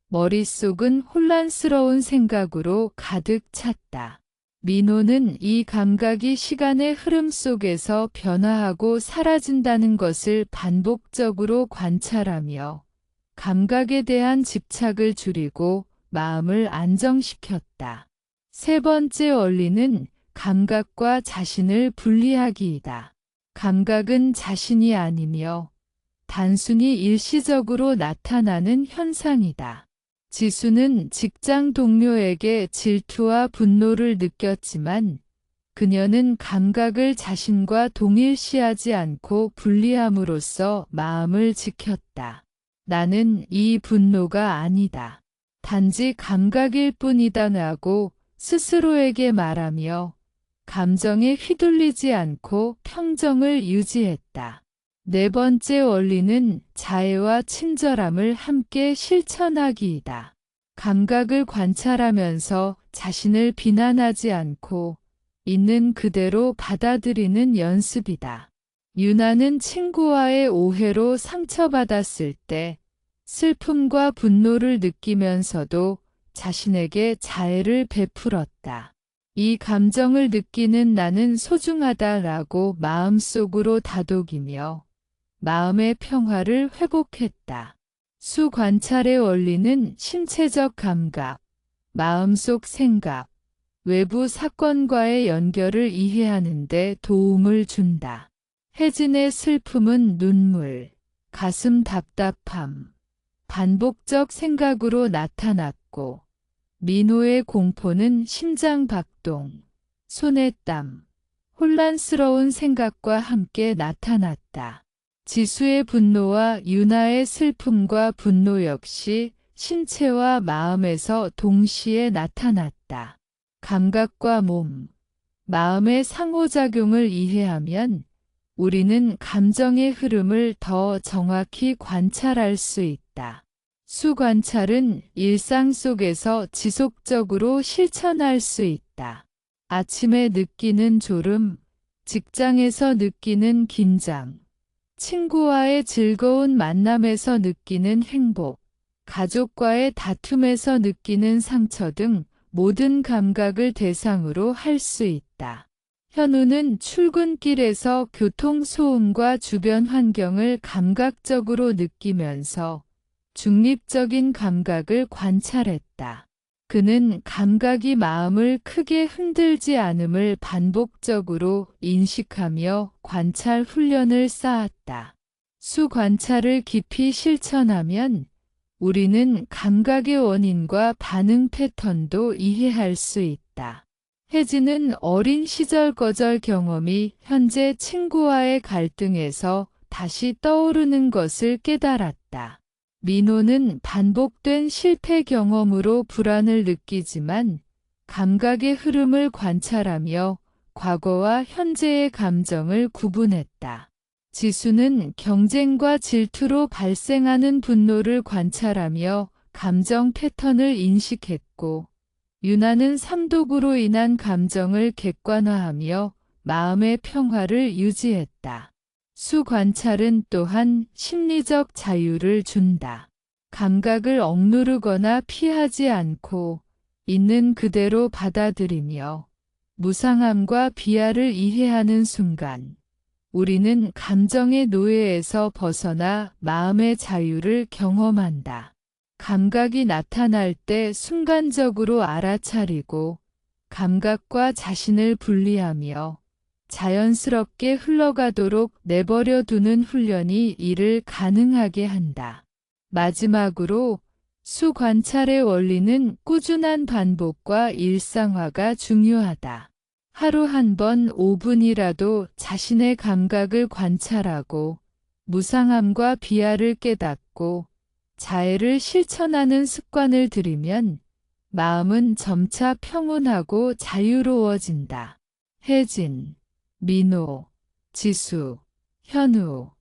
머릿속은 혼란스러운 생각으로 가득 찼다. 민호는 이 감각이 시간의 흐름 속에서 변화하고 사라진다는 것을 반복적으로 관찰하며 감각에 대한 집착을 줄이고 마음을 안정시켰다. 세 번째 원리는 감각과 자신을 분리하기이다. 감각은 자신이 아니며 단순히 일시적으로 나타나는 현상이다. 지수는 직장 동료에게 질투와 분노를 느꼈지만 그녀는 감각을 자신과 동일시하지 않고 분리함으로써 마음을 지켰다. 나는 이 분노가 아니다. 단지 감각일 뿐이다 라고 스스로에게 말하며 감정에 휘둘리지 않고 평정을 유지했다. 네 번째 원리는 자애와 친절함을 함께 실천하기이다. 감각을 관찰하면서 자신을 비난하지 않고 있는 그대로 받아들이는 연습이다. 유나는 친구와의 오해로 상처받았을 때 슬픔과 분노를 느끼면서도 자신에게 자애를 베풀었다. 이 감정을 느끼는 나는 소중하다라고 마음속으로 다독이며 마음의 평화를 회복했다. 수 관찰의 원리는 신체적 감각, 마음속 생각, 외부 사건과의 연결을 이해하는 데 도움을 준다. 혜진의 슬픔은 눈물, 가슴 답답함, 반복적 생각으로 나타났고, 민호의 공포는 심장 박동, 손에 땀, 혼란스러운 생각과 함께 나타났다. 지수의 분노와 유나의 슬픔과 분노 역시 신체와 마음에서 동시에 나타났다. 감각과 몸, 마음의 상호작용을 이해하면 우리는 감정의 흐름을 더 정확히 관찰할 수 있다. 수관찰은 일상 속에서 지속적으로 실천할 수 있다. 아침에 느끼는 졸음, 직장에서 느끼는 긴장, 친구와의 즐거운 만남에서 느끼는 행복, 가족과의 다툼에서 느끼는 상처 등 모든 감각을 대상으로 할 수 있다. 현우는 출근길에서 교통소음과 주변 환경을 감각적으로 느끼면서 중립적인 감각을 관찰했다. 그는 감각이 마음을 크게 흔들지 않음을 반복적으로 인식하며 관찰 훈련을 쌓았다. 수 관찰을 깊이 실천하면 우리는 감각의 원인과 반응 패턴도 이해할 수 있다. 혜진은 어린 시절 거절 경험이 현재 친구와의 갈등에서 다시 떠오르는 것을 깨달았다. 민호는 반복된 실패 경험으로 불안을 느끼지만 감각의 흐름을 관찰하며 과거와 현재의 감정을 구분했다. 지수는 경쟁과 질투로 발생하는 분노를 관찰하며 감정 패턴을 인식했고, 유나는 삼독으로 인한 감정을 객관화하며 마음의 평화를 유지했다. 수 관찰은 또한 심리적 자유를 준다. 감각을 억누르거나 피하지 않고 있는 그대로 받아들이며 무상함과 비하를 이해하는 순간 우리는 감정의 노예에서 벗어나 마음의 자유를 경험한다. 감각이 나타날 때 순간적으로 알아차리고 감각과 자신을 분리하며 자연스럽게 흘러가도록 내버려 두는 훈련이 이를 가능하게 한다. 마지막으로 수 관찰의 원리는 꾸준한 반복과 일상화가 중요하다. 하루 한 번 5분이라도 자신의 감각을 관찰하고 무상함과 비하를 깨닫고 자애를 실천하는 습관을 들이면 마음은 점차 평온하고 자유로워진다. 혜진, 민호, 지수, 현우,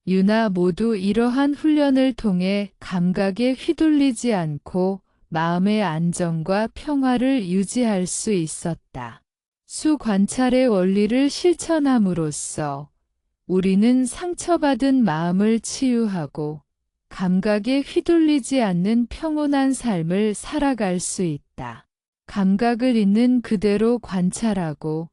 유나 모두 이러한 훈련을 통해 감각에 휘둘리지 않고 마음의 안정과 평화를 유지할 수 있었다. 수 관찰의 원리를 실천함으로써 우리는 상처받은 마음을 치유하고 감각에 휘둘리지 않는 평온한 삶을 살아갈 수 있다. 감각을 있는 그대로 관찰하고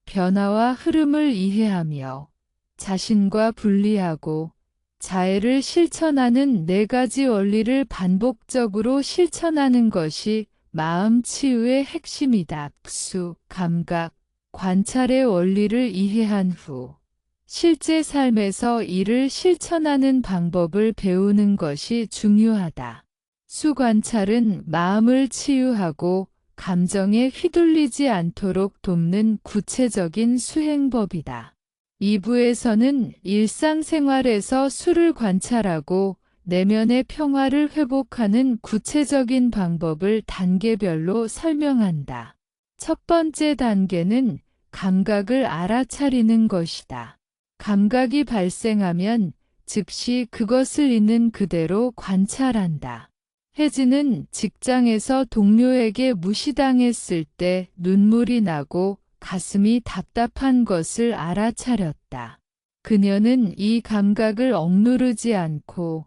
변화와 흐름을 이해하며 자신과 분리하고 자애를 실천하는 4가지 원리를 반복적으로 실천하는 것이 마음 치유의 핵심이다. 수, 감각, 관찰의 원리를 이해한 후 실제 삶에서 이를 실천하는 방법을 배우는 것이 중요하다. 수 관찰은 마음을 치유하고 감정에 휘둘리지 않도록 돕는 구체적인 수행법이다. 2부에서는 일상생활에서 수를 관찰하고 내면의 평화를 회복하는 구체적인 방법을 단계별로 설명한다. 첫 번째 단계는 감각을 알아차리는 것이다. 감각이 발생하면 즉시 그것을 있는 그대로 관찰한다. 혜진은 직장에서 동료에게 무시당했을 때 눈물이 나고 가슴이 답답한 것을 알아차렸다. 그녀는 이 감각을 억누르지 않고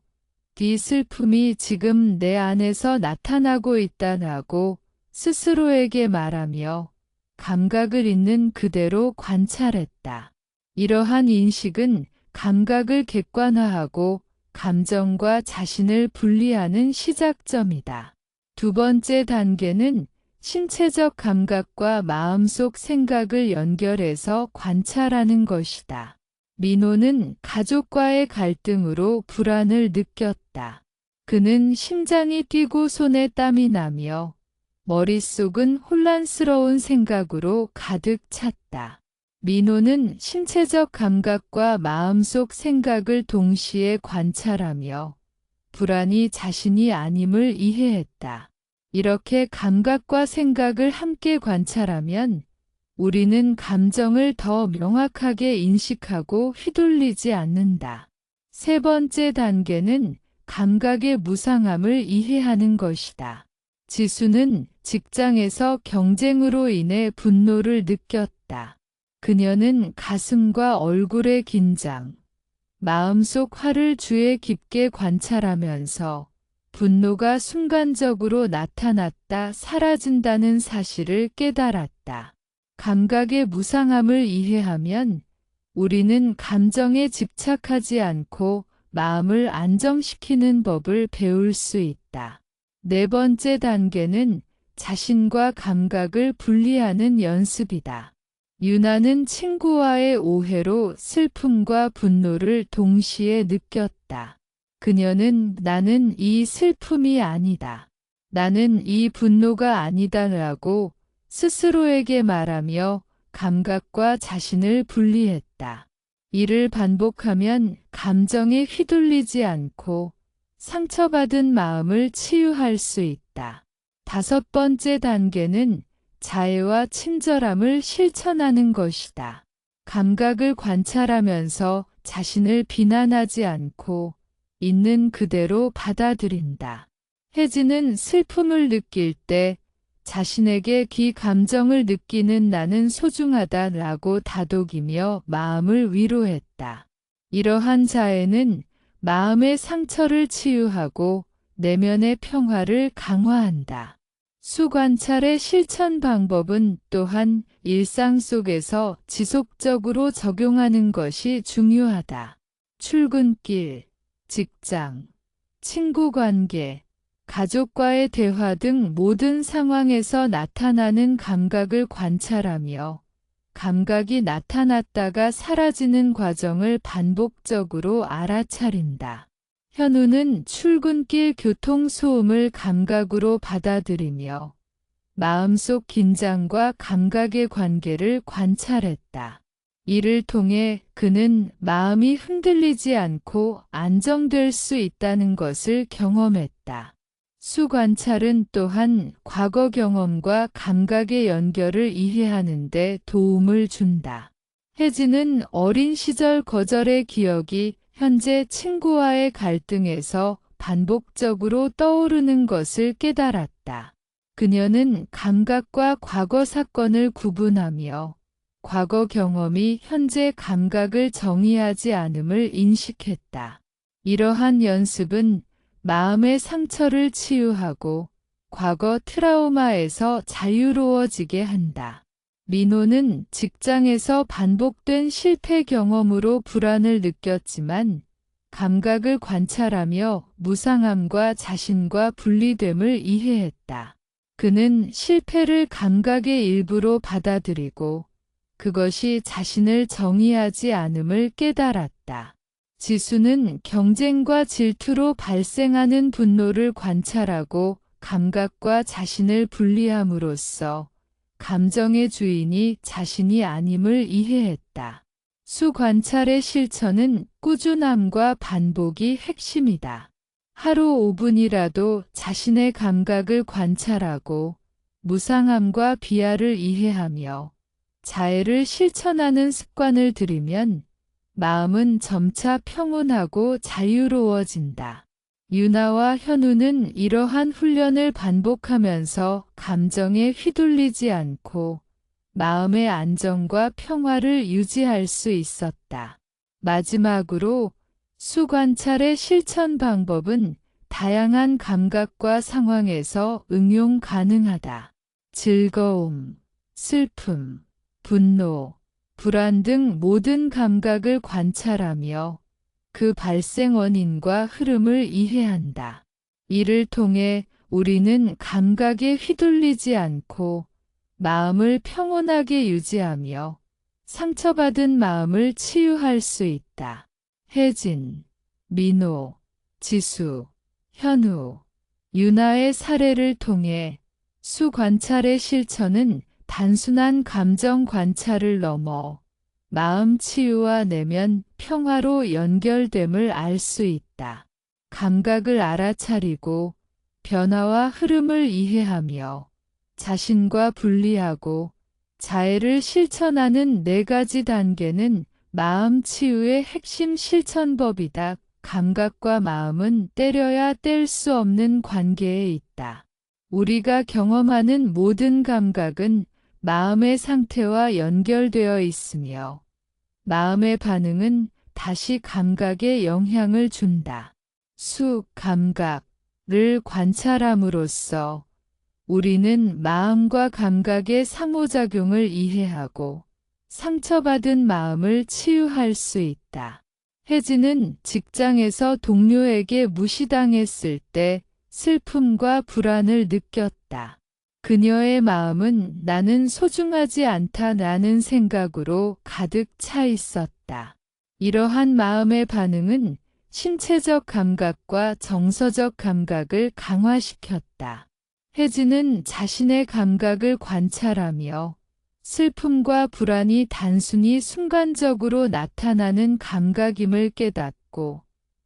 네 슬픔이 지금 내 안에서 나타나고 있다라고 스스로에게 말하며 감각을 있는 그대로 관찰했다. 이러한 인식은 감각을 객관화하고 감정과 자신을 분리하는 시작점이다. 두 번째 단계는 신체적 감각과 마음속 생각을 연결해서 관찰하는 것이다. 민호는 가족과의 갈등으로 불안을 느꼈다. 그는 심장이 뛰고 손에 땀이 나며 머릿속은 혼란스러운 생각으로 가득 찼다. 민호는 신체적 감각과 마음속 생각을 동시에 관찰하며 불안이 자신이 아님을 이해했다. 이렇게 감각과 생각을 함께 관찰하면 우리는 감정을 더 명확하게 인식하고 휘둘리지 않는다. 세 번째 단계는 감각의 무상함을 이해하는 것이다. 지수는 직장에서 경쟁으로 인해 분노를 느꼈다. 그녀는 가슴과 얼굴의 긴장, 마음속 화를 주의 깊게 관찰하면서 분노가 순간적으로 나타났다 사라진다는 사실을 깨달았다. 감각의 무상함을 이해하면 우리는 감정에 집착하지 않고 마음을 안정시키는 법을 배울 수 있다. 네 번째 단계는 자신과 감각을 분리하는 연습이다. 유나는 친구와의 오해로 슬픔과 분노를 동시에 느꼈다. 그녀는 나는 이 슬픔이 아니다. 나는 이 분노가 아니다라고 스스로에게 말하며 감각과 자신을 분리했다. 이를 반복하면 감정에 휘둘리지 않고 상처받은 마음을 치유할 수 있다. 다섯 번째 단계는 자애와 친절함을 실천하는 것이다. 감각을 관찰하면서 자신을 비난하지 않고 있는 그대로 받아들인다. 혜진은 슬픔을 느낄 때 자신에게 그 감정을 느끼는 나는 소중하다라고 다독이며 마음을 위로했다. 이러한 자애는 마음의 상처를 치유하고 내면의 평화를 강화한다. 수관찰의 실천 방법은 또한 일상 속에서 지속적으로 적용하는 것이 중요하다. 출근길, 직장, 친구 관계, 가족과의 대화 등 모든 상황에서 나타나는 감각을 관찰하며 감각이 나타났다가 사라지는 과정을 반복적으로 알아차린다. 현우는 출근길 교통소음을 감각으로 받아들이며 마음속 긴장과 감각의 관계를 관찰했다. 이를 통해 그는 마음이 흔들리지 않고 안정될 수 있다는 것을 경험했다. 수관찰은 또한 과거 경험과 감각의 연결을 이해하는 데 도움을 준다. 혜진은 어린 시절 거절의 기억이 현재 친구와의 갈등에서 반복적으로 떠오르는 것을 깨달았다. 그녀는 감각과 과거 사건을 구분하며 과거 경험이 현재 감각을 정의하지 않음을 인식했다. 이러한 연습은 마음의 상처를 치유하고 과거 트라우마에서 자유로워지게 한다. 민호는 직장에서 반복된 실패 경험으로 불안을 느꼈지만 감각을 관찰하며 무상함과 자신과 분리됨을 이해했다. 그는 실패를 감각의 일부로 받아들이고 그것이 자신을 정의하지 않음을 깨달았다. 지수는 경쟁과 질투로 발생하는 분노를 관찰하고 감각과 자신을 분리함으로써 감정의 주인이 자신이 아님을 이해했다. 수관찰의 실천은 꾸준함과 반복이 핵심이다. 하루 5분이라도 자신의 감각을 관찰하고 무상함과 비하를 이해하며 자애를 실천하는 습관을 들이면 마음은 점차 평온하고 자유로워진다. 유나와 현우는 이러한 훈련을 반복하면서 감정에 휘둘리지 않고 마음의 안정과 평화를 유지할 수 있었다. 마지막으로 수관찰의 실천 방법은 다양한 감각과 상황에서 응용 가능하다. 즐거움, 슬픔, 분노, 불안 등 모든 감각을 관찰하며 그 발생 원인과 흐름을 이해한다. 이를 통해 우리는 감각에 휘둘리지 않고 마음을 평온하게 유지하며 상처받은 마음을 치유할 수 있다. 혜진, 민호, 지수, 현우, 유나의 사례를 통해 수관찰의 실천은 단순한 감정 관찰을 넘어 마음 치유와 내면 평화로 연결됨을 알 수 있다. 감각을 알아차리고 변화와 흐름을 이해하며 자신과 분리하고 자애를 실천하는 4가지 단계는 마음 치유의 핵심 실천법이다. 감각과 마음은 때려야 뗄 수 없는 관계에 있다. 우리가 경험하는 모든 감각은 마음의 상태와 연결되어 있으며 마음의 반응은 다시 감각에 영향을 준다. 감각을 관찰함으로써 우리는 마음과 감각의 상호작용을 이해하고 상처받은 마음을 치유할 수 있다. 혜진은 직장에서 동료에게 무시당했을 때 슬픔과 불안을 느꼈다. 그녀의 마음은 나는 소중하지 않다라는 생각으로 가득 차 있었다. 이러한 마음의 반응은 신체적 감각과 정서적 감각을 강화시켰다. 혜진은 자신의 감각을 관찰하며 슬픔과 불안이 단순히 순간적으로 나타나는 감각임을 깨닫고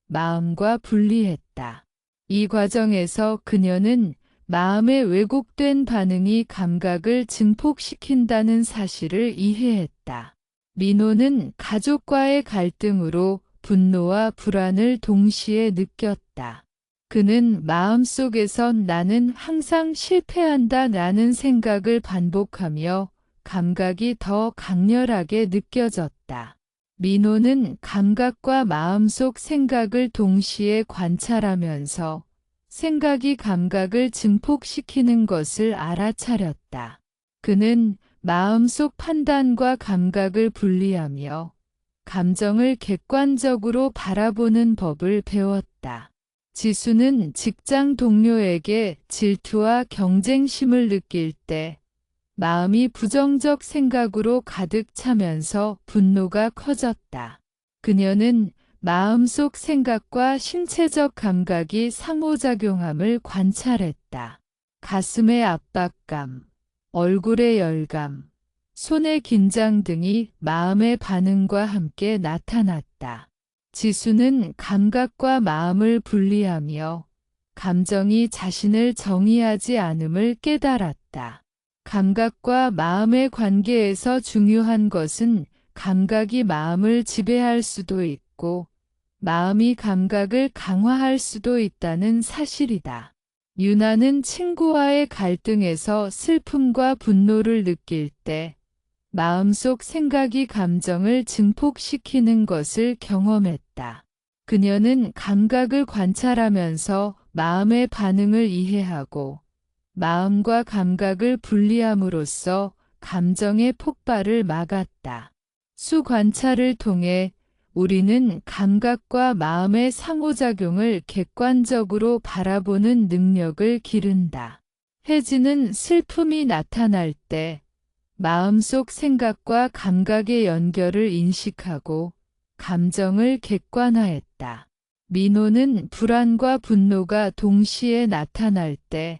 마음과 분리했다. 이 과정에서 그녀는 마음의 왜곡된 반응이 감각을 증폭시킨다는 사실을 이해했다. 민호는 가족과의 갈등으로 분노와 불안을 동시에 느꼈다. 그는 마음속에선 나는 항상 실패한다 라는 생각을 반복하며 감각이 더 강렬하게 느껴졌다. 민호는 감각과 마음속 생각을 동시에 관찰하면서 생각이 감각을 증폭시키는 것을 알아차렸다. 그는 마음속 판단과 감각을 분리하며 감정을 객관적으로 바라보는 법을 배웠다. 지수는 직장 동료에게 질투와 경쟁심을 느낄 때 마음이 부정적 생각으로 가득 차면서 분노가 커졌다. 그녀는 마음속 생각과 신체적 감각이 상호작용함을 관찰했다. 가슴의 압박감, 얼굴의 열감, 손의 긴장 등이 마음의 반응과 함께 나타났다. 지수는 감각과 마음을 분리하며 감정이 자신을 정의하지 않음을 깨달았다. 감각과 마음의 관계에서 중요한 것은 감각이 마음을 지배할 수도 있고 마음이 감각을 강화할 수도 있다는 사실이다. 유나는 친구와의 갈등에서 슬픔과 분노를 느낄 때 마음속 생각이 감정을 증폭시키는 것을 경험했다. 그녀는 감각을 관찰하면서 마음의 반응을 이해하고 마음과 감각을 분리함으로써 감정의 폭발을 막았다. 수관찰을 통해 우리는 감각과 마음의 상호작용을 객관적으로 바라보는 능력을 기른다. 혜진은 슬픔이 나타날 때 마음속 생각과 감각의 연결을 인식하고 감정을 객관화했다. 민호는 불안과 분노가 동시에 나타날 때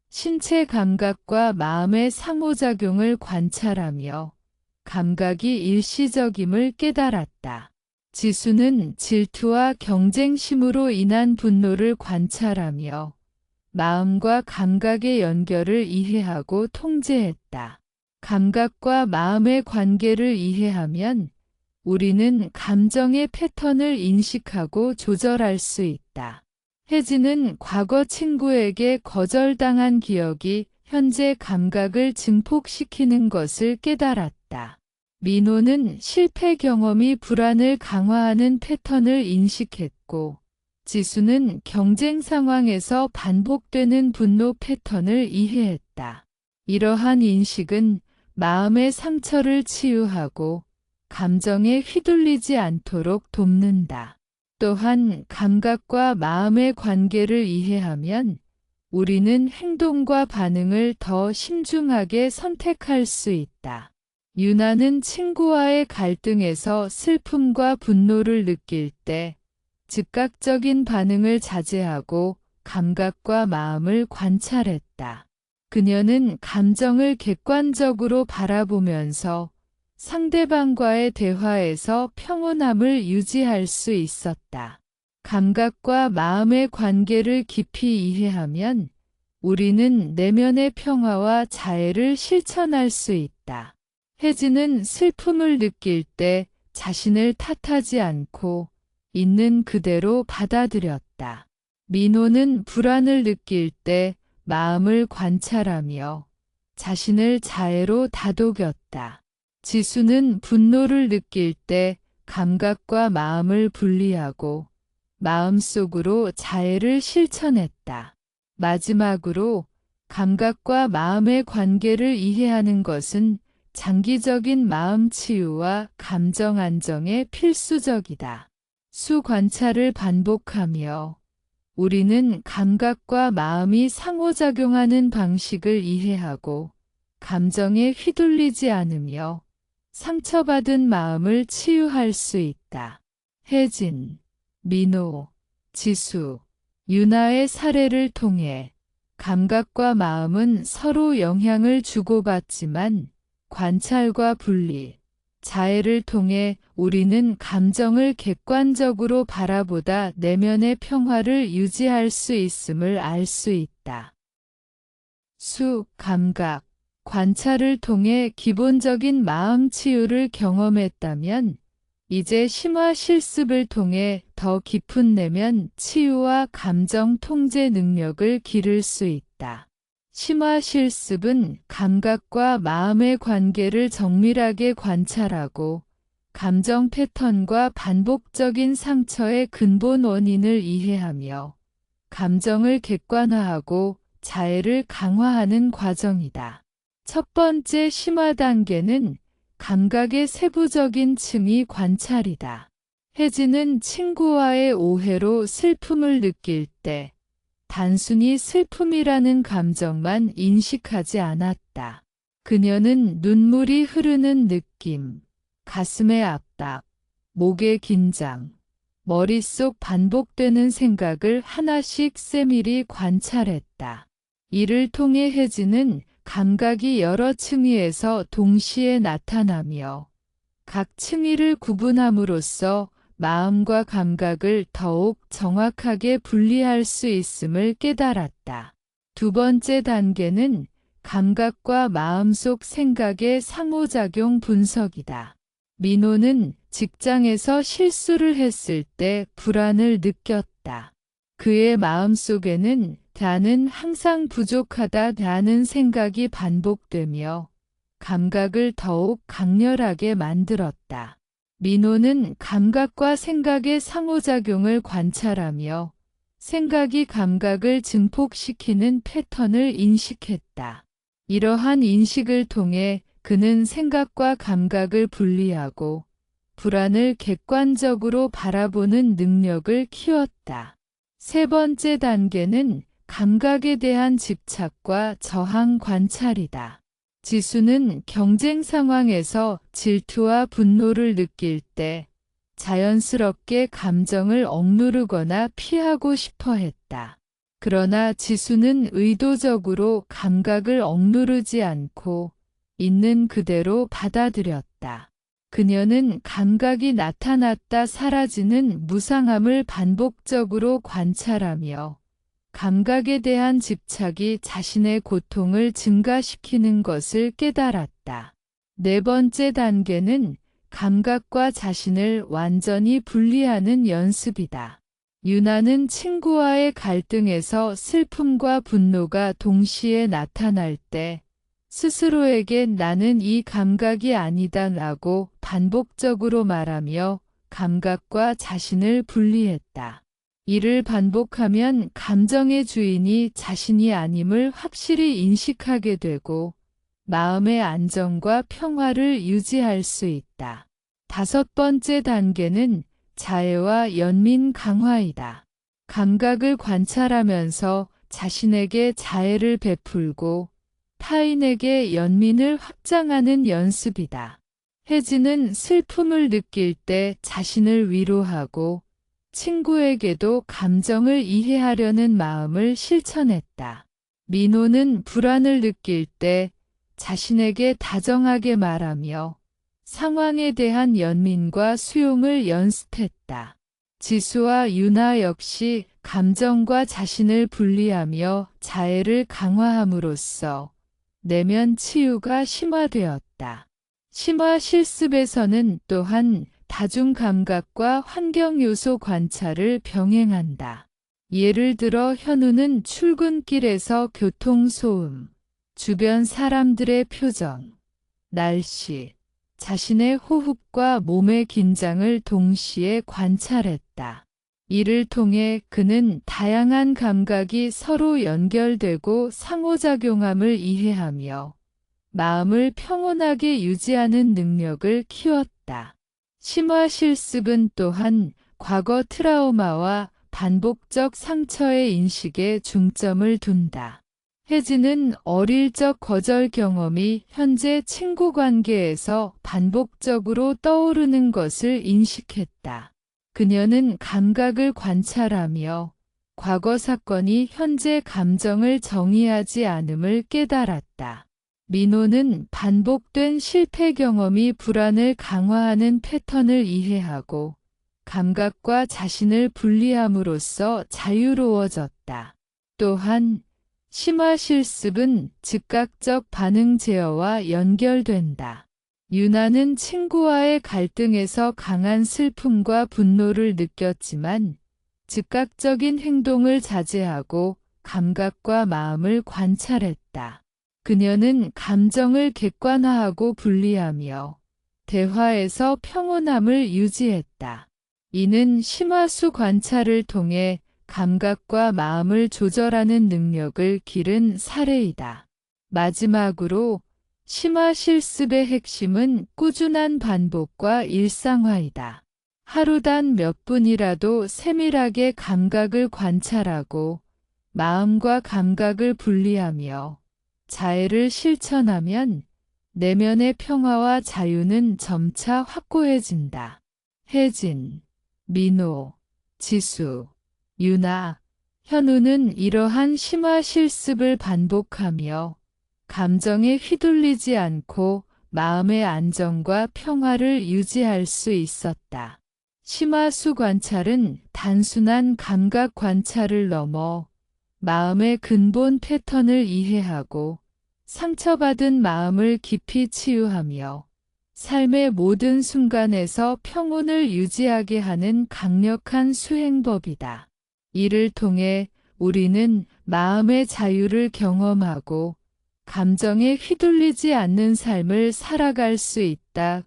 신체 감각과 마음의 상호작용을 관찰하며 감각이 일시적임을 깨달았다. 지수는 질투와 경쟁심으로 인한 분노를 관찰하며 마음과 감각의 연결을 이해하고 통제했다. 감각과 마음의 관계를 이해하면 우리는 감정의 패턴을 인식하고 조절할 수 있다. 혜진은 과거 친구에게 거절당한 기억이 현재 감각을 증폭시키는 것을 깨달았다. 민호는 실패 경험이 불안을 강화하는 패턴을 인식했고, 지수는 경쟁 상황에서 반복되는 분노 패턴을 이해했다. 이러한 인식은 마음의 상처를 치유하고 감정에 휘둘리지 않도록 돕는다. 또한 감각과 마음의 관계를 이해하면 우리는 행동과 반응을 더 신중하게 선택할 수 있다. 유나는 친구와의 갈등에서 슬픔과 분노를 느낄 때 즉각적인 반응을 자제하고 감각과 마음을 관찰했다. 그녀는 감정을 객관적으로 바라보면서 상대방과의 대화에서 평온함을 유지할 수 있었다. 감각과 마음의 관계를 깊이 이해하면 우리는 내면의 평화와 자애를 실천할 수 있다. 혜진은 슬픔을 느낄 때 자신을 탓하지 않고 있는 그대로 받아들였다. 민호는 불안을 느낄 때 마음을 관찰하며 자신을 자애로 다독였다. 지수는 분노를 느낄 때 감각과 마음을 분리하고 마음속으로 자애를 실천했다. 마지막으로 감각과 마음의 관계를 이해하는 것은 장기적인 마음 치유와 감정 안정에 필수적이다. 수 관찰을 반복하며 우리는 감각과 마음이 상호작용하는 방식을 이해하고 감정에 휘둘리지 않으며 상처받은 마음을 치유할 수 있다. 혜진, 민호, 지수, 유나의 사례를 통해 감각과 마음은 서로 영향을 주고받지만 관찰과 분리, 자애를 통해 우리는 감정을 객관적으로 바라보다 내면의 평화를 유지할 수 있음을 알 수 있다. 수, 감각, 관찰을 통해 기본적인 마음 치유를 경험했다면 이제 심화 실습을 통해 더 깊은 내면 치유와 감정 통제 능력을 기를 수 있다. 심화 실습은 감각과 마음의 관계를 정밀하게 관찰하고 감정 패턴과 반복적인 상처의 근본 원인을 이해하며 감정을 객관화하고 자애를 강화하는 과정이다. 첫 번째 심화 단계는 감각의 세부적인 층위 관찰이다. 혜진은 친구와의 오해로 슬픔을 느낄 때 단순히 슬픔이라는 감정만 인식하지 않았다. 그녀는 눈물이 흐르는 느낌, 가슴의 압박, 목의 긴장, 머릿속 반복되는 생각을 하나씩 세밀히 관찰했다. 이를 통해 혜진은 감각이 여러 층위에서 동시에 나타나며 각 층위를 구분함으로써 마음과 감각을 더욱 정확하게 분리할 수 있음을 깨달았다. 두 번째 단계는 감각과 마음속 생각의 상호작용 분석이다. 민호는 직장에서 실수를 했을 때 불안을 느꼈다. 그의 마음속에는 나는 항상 부족하다라는 생각이 반복되며 감각을 더욱 강렬하게 만들었다. 민호는 감각과 생각의 상호작용을 관찰하며 생각이 감각을 증폭시키는 패턴을 인식했다. 이러한 인식을 통해 그는 생각과 감각을 분리하고 불안을 객관적으로 바라보는 능력을 키웠다. 세 번째 단계는 감각에 대한 집착과 저항 관찰이다. 지수는 경쟁 상황에서 질투와 분노를 느낄 때 자연스럽게 감정을 억누르거나 피하고 싶어 했다. 그러나 지수는 의도적으로 감각을 억누르지 않고 있는 그대로 받아들였다. 그녀는 감각이 나타났다 사라지는 무상함을 반복적으로 관찰하며 감각에 대한 집착이 자신의 고통을 증가시키는 것을 깨달았다. 네 번째 단계는 감각과 자신을 완전히 분리하는 연습이다. 유나는 친구와의 갈등에서 슬픔과 분노가 동시에 나타날 때 스스로에게 나는 이 감각이 아니다라고 반복적으로 말하며 감각과 자신을 분리했다. 이를 반복하면 감정의 주인이 자신이 아님을 확실히 인식하게 되고 마음의 안정과 평화를 유지할 수 있다. 다섯 번째 단계는 자애와 연민 강화이다. 감각을 관찰하면서 자신에게 자애를 베풀고 타인에게 연민을 확장하는 연습이다. 혜진은 슬픔을 느낄 때 자신을 위로하고 친구에게도 감정을 이해하려는 마음을 실천했다. 민호는 불안을 느낄 때 자신에게 다정하게 말하며 상황에 대한 연민과 수용을 연습했다. 지수와 유나 역시 감정과 자신을 분리하며 자애를 강화함으로써 내면 치유가 심화되었다. 심화 실습에서는 또한 다중 감각과 환경 요소 관찰을 병행한다. 예를 들어 현우는 출근길에서 교통소음, 주변 사람들의 표정, 날씨, 자신의 호흡과 몸의 긴장을 동시에 관찰했다. 이를 통해 그는 다양한 감각이 서로 연결되고 상호작용함을 이해하며 마음을 평온하게 유지하는 능력을 키웠다. 심화 실습은 또한 과거 트라우마와 반복적 상처의 인식에 중점을 둔다. 혜진은 어릴 적 거절 경험이 현재 친구 관계에서 반복적으로 떠오르는 것을 인식했다. 그녀는 감각을 관찰하며 과거 사건이 현재 감정을 정의하지 않음을 깨달았다. 민호는 반복된 실패 경험이 불안을 강화하는 패턴을 이해하고 감각과 자신을 분리함으로써 자유로워졌다. 또한 심화 실습은 즉각적 반응 제어와 연결된다. 유나는 친구와의 갈등에서 강한 슬픔과 분노를 느꼈지만 즉각적인 행동을 자제하고 감각과 마음을 관찰했다. 그녀는 감정을 객관화하고 분리하며 대화에서 평온함을 유지했다. 이는 심화수 관찰을 통해 감각과 마음을 조절하는 능력을 기른 사례이다. 마지막으로 심화 실습의 핵심은 꾸준한 반복과 일상화이다. 하루 단 몇 분이라도 세밀하게 감각을 관찰하고 마음과 감각을 분리하며 자애를 실천하면 내면의 평화와 자유는 점차 확고해진다. 혜진, 민호, 지수, 유나, 현우는 이러한 심화 실습을 반복하며 감정에 휘둘리지 않고 마음의 안정과 평화를 유지할 수 있었다. 심화수 관찰은 단순한 감각 관찰을 넘어 마음의 근본 패턴을 이해하고 상처받은 마음을 깊이 치유하며 삶의 모든 순간에서 평온을 유지하게 하는 강력한 수행법이다. 이를 통해 우리는 마음의 자유를 경험하고 감정에 휘둘리지 않는 삶을 살아갈 수 있다.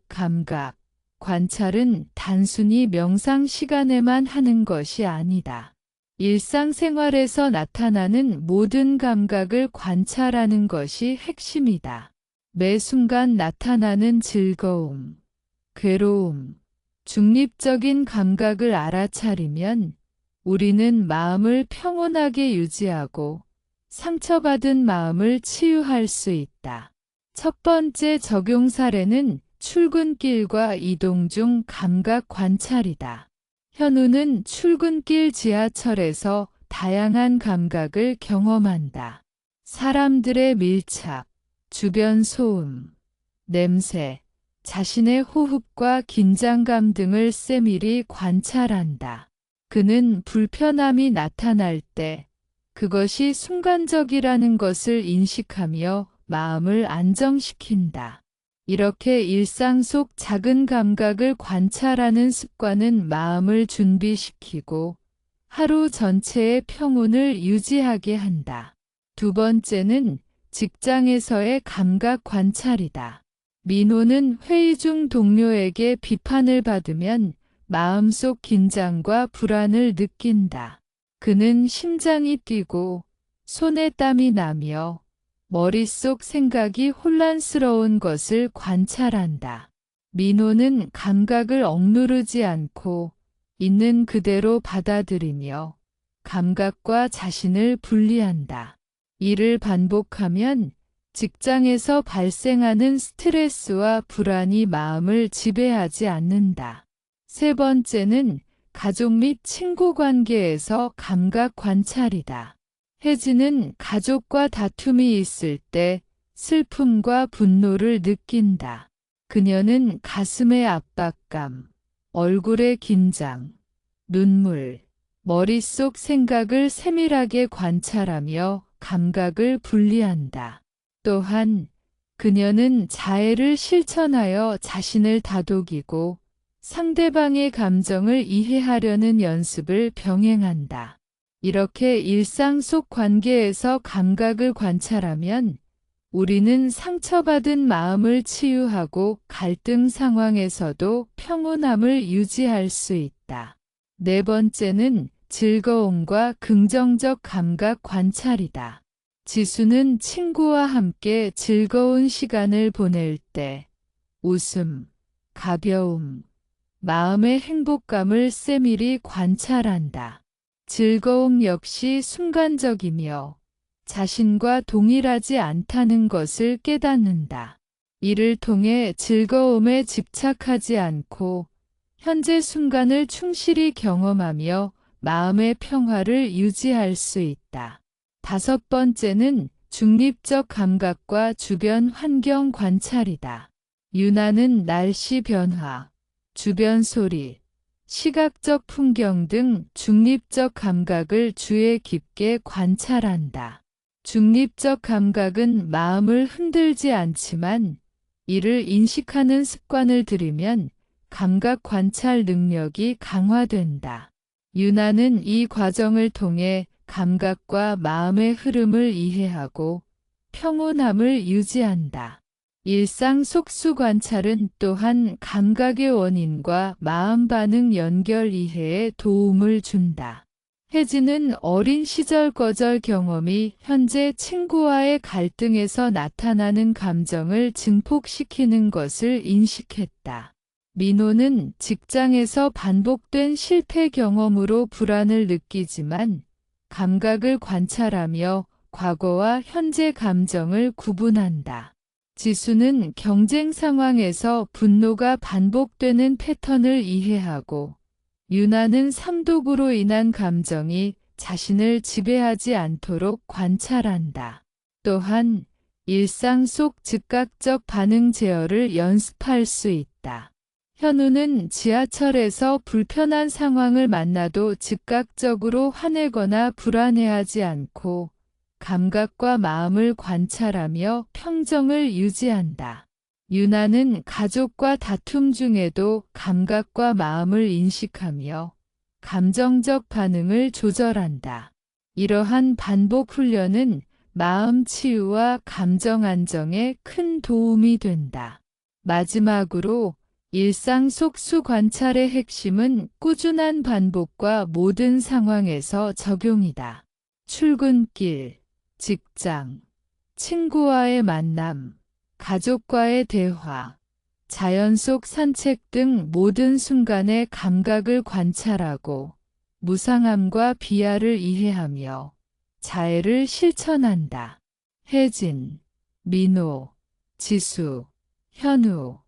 감각, 관찰은 단순히 명상 시간에만 하는 것이 아니다. 일상생활에서 나타나는 모든 감각을 관찰하는 것이 핵심이다. 매 순간 나타나는 즐거움, 괴로움, 중립적인 감각을 알아차리면 우리는 마음을 평온하게 유지하고 상처받은 마음을 치유할 수 있다. 첫 번째 적용 사례는 출근길과 이동 중 감각 관찰이다. 현우는 출근길 지하철에서 다양한 감각을 경험한다. 사람들의 밀착, 주변 소음, 냄새, 자신의 호흡과 긴장감 등을 세밀히 관찰한다. 그는 불편함이 나타날 때 그것이 순간적이라는 것을 인식하며 마음을 안정시킨다. 이렇게 일상 속 작은 감각을 관찰하는 습관은 마음을 준비시키고 하루 전체의 평온을 유지하게 한다. 두 번째는 직장에서의 감각 관찰이다. 민호는 회의 중 동료에게 비판을 받으면 마음속 긴장과 불안을 느낀다. 그는 심장이 뛰고 손에 땀이 나며 머릿속 생각이 혼란스러운 것을 관찰한다. 민호는 감각을 억누르지 않고 있는 그대로 받아들이며 감각과 자신을 분리한다. 이를 반복하면 직장에서 발생하는 스트레스와 불안이 마음을 지배하지 않는다. 세 번째는 가족 및 친구 관계에서 감각 관찰이다. 혜진은 가족과 다툼이 있을 때 슬픔과 분노를 느낀다. 그녀는 가슴의 압박감, 얼굴의 긴장, 눈물, 머릿속 생각을 세밀하게 관찰하며 감각을 분리한다. 또한 그녀는 자애를 실천하여 자신을 다독이고 상대방의 감정을 이해하려는 연습을 병행한다. 이렇게 일상 속 관계에서 감각을 관찰하면 우리는 상처받은 마음을 치유하고 갈등 상황에서도 평온함을 유지할 수 있다. 네 번째는 즐거움과 긍정적 감각 관찰이다. 지수는 친구와 함께 즐거운 시간을 보낼 때 웃음, 가벼움, 마음의 행복감을 세밀히 관찰한다. 즐거움 역시 순간적이며 자신과 동일하지 않다는 것을 깨닫는다. 이를 통해 즐거움에 집착하지 않고 현재 순간을 충실히 경험하며 마음의 평화를 유지할 수 있다. 다섯 번째는 중립적 감각과 주변 환경 관찰이다. 유나는 날씨 변화, 주변 소리, 시각적 풍경 등 중립적 감각을 주의 깊게 관찰한다. 중립적 감각은 마음을 흔들지 않지만 이를 인식하는 습관을 들이면 감각 관찰 능력이 강화된다. 유나는 이 과정을 통해 감각과 마음의 흐름을 이해하고 평온함을 유지한다. 일상 속수 관찰은 또한 감각의 원인과 마음 반응 연결 이해에 도움을 준다. 혜진은 어린 시절 거절 경험이 현재 친구와의 갈등에서 나타나는 감정을 증폭시키는 것을 인식했다. 민호는 직장에서 반복된 실패 경험으로 불안을 느끼지만 감각을 관찰하며 과거와 현재 감정을 구분한다. 지수는 경쟁 상황에서 분노가 반복되는 패턴을 이해하고 유나는 삼독으로 인한 감정이 자신을 지배하지 않도록 관찰한다. 또한 일상 속 즉각적 반응 제어를 연습할 수 있다. 현우는 지하철에서 불편한 상황을 만나도 즉각적으로 화내거나 불안해하지 않고 감각과 마음을 관찰하며 평정을 유지한다. 유나는 가족과 다툼 중에도 감각과 마음을 인식하며 감정적 반응을 조절한다. 이러한 반복 훈련은 마음 치유와 감정 안정에 큰 도움이 된다. 마지막으로 일상 속수 관찰의 핵심은 꾸준한 반복과 모든 상황에서 적용이다. 출근길, 직장, 친구와의 만남, 가족과의 대화, 자연 속 산책 등 모든 순간의 감각을 관찰하고 무상함과 비하를 이해하며 자애를 실천한다. 혜진, 민호, 지수, 현우,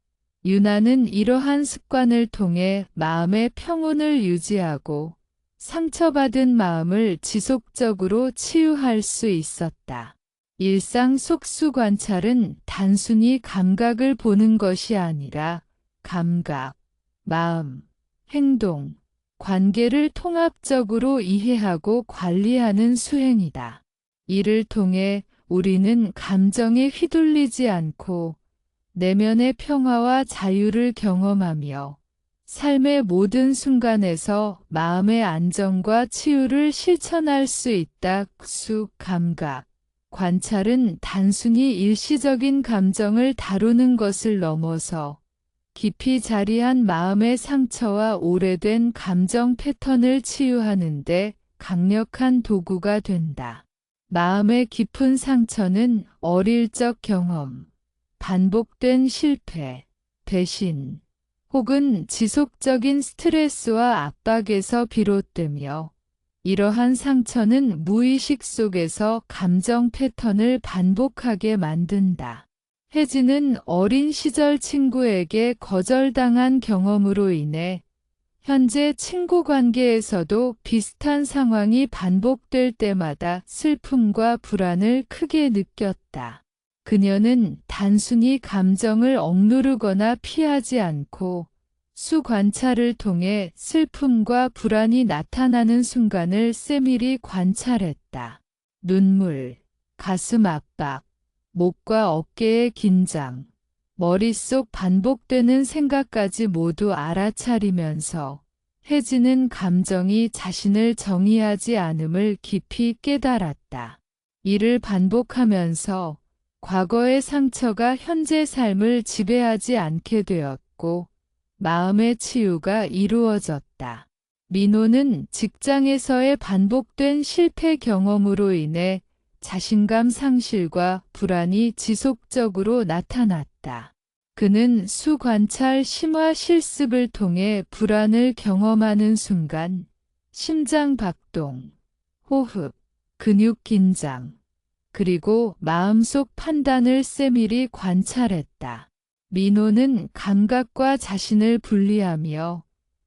유나는 이러한 습관을 통해 마음의 평온을 유지하고 상처받은 마음을 지속적으로 치유할 수 있었다. 일상 속수 관찰은 단순히 감각을 보는 것이 아니라 감각, 마음, 행동, 관계를 통합적으로 이해하고 관리하는 수행이다. 이를 통해 우리는 감정에 휘둘리지 않고 내면의 평화와 자유를 경험하며 삶의 모든 순간에서 마음의 안정과 치유를 실천할 수 있다. 수, 감각, 관찰은 단순히 일시적인 감정을 다루는 것을 넘어서 깊이 자리한 마음의 상처와 오래된 감정 패턴을 치유하는 데 강력한 도구가 된다. 마음의 깊은 상처는 어릴 적 경험, 반복된 실패, 배신, 혹은 지속적인 스트레스와 압박에서 비롯되며 이러한 상처는 무의식 속에서 감정 패턴을 반복하게 만든다. 혜진은 어린 시절 친구에게 거절당한 경험으로 인해 현재 친구 관계에서도 비슷한 상황이 반복될 때마다 슬픔과 불안을 크게 느꼈다. 그녀는 단순히 감정을 억누르거나 피하지 않고 수관찰을 통해 슬픔과 불안이 나타나는 순간을 세밀히 관찰했다. 눈물, 가슴 압박, 목과 어깨의 긴장, 머릿속 반복되는 생각까지 모두 알아차리면서 혜진은 감정이 자신을 정의하지 않음을 깊이 깨달았다. 이를 반복하면서 과거의 상처가 현재 삶을 지배하지 않게 되었고 마음의 치유가 이루어졌다. 민호는 직장에서의 반복된 실패 경험으로 인해 자신감 상실과 불안이 지속적으로 나타났다. 그는 수관찰 심화 실습을 통해 불안을 경험하는 순간 심장 박동, 호흡, 근육 긴장, 그리고 마음속 판단을 세밀히 관찰했다. 민호는 감각과 자신을 분리하며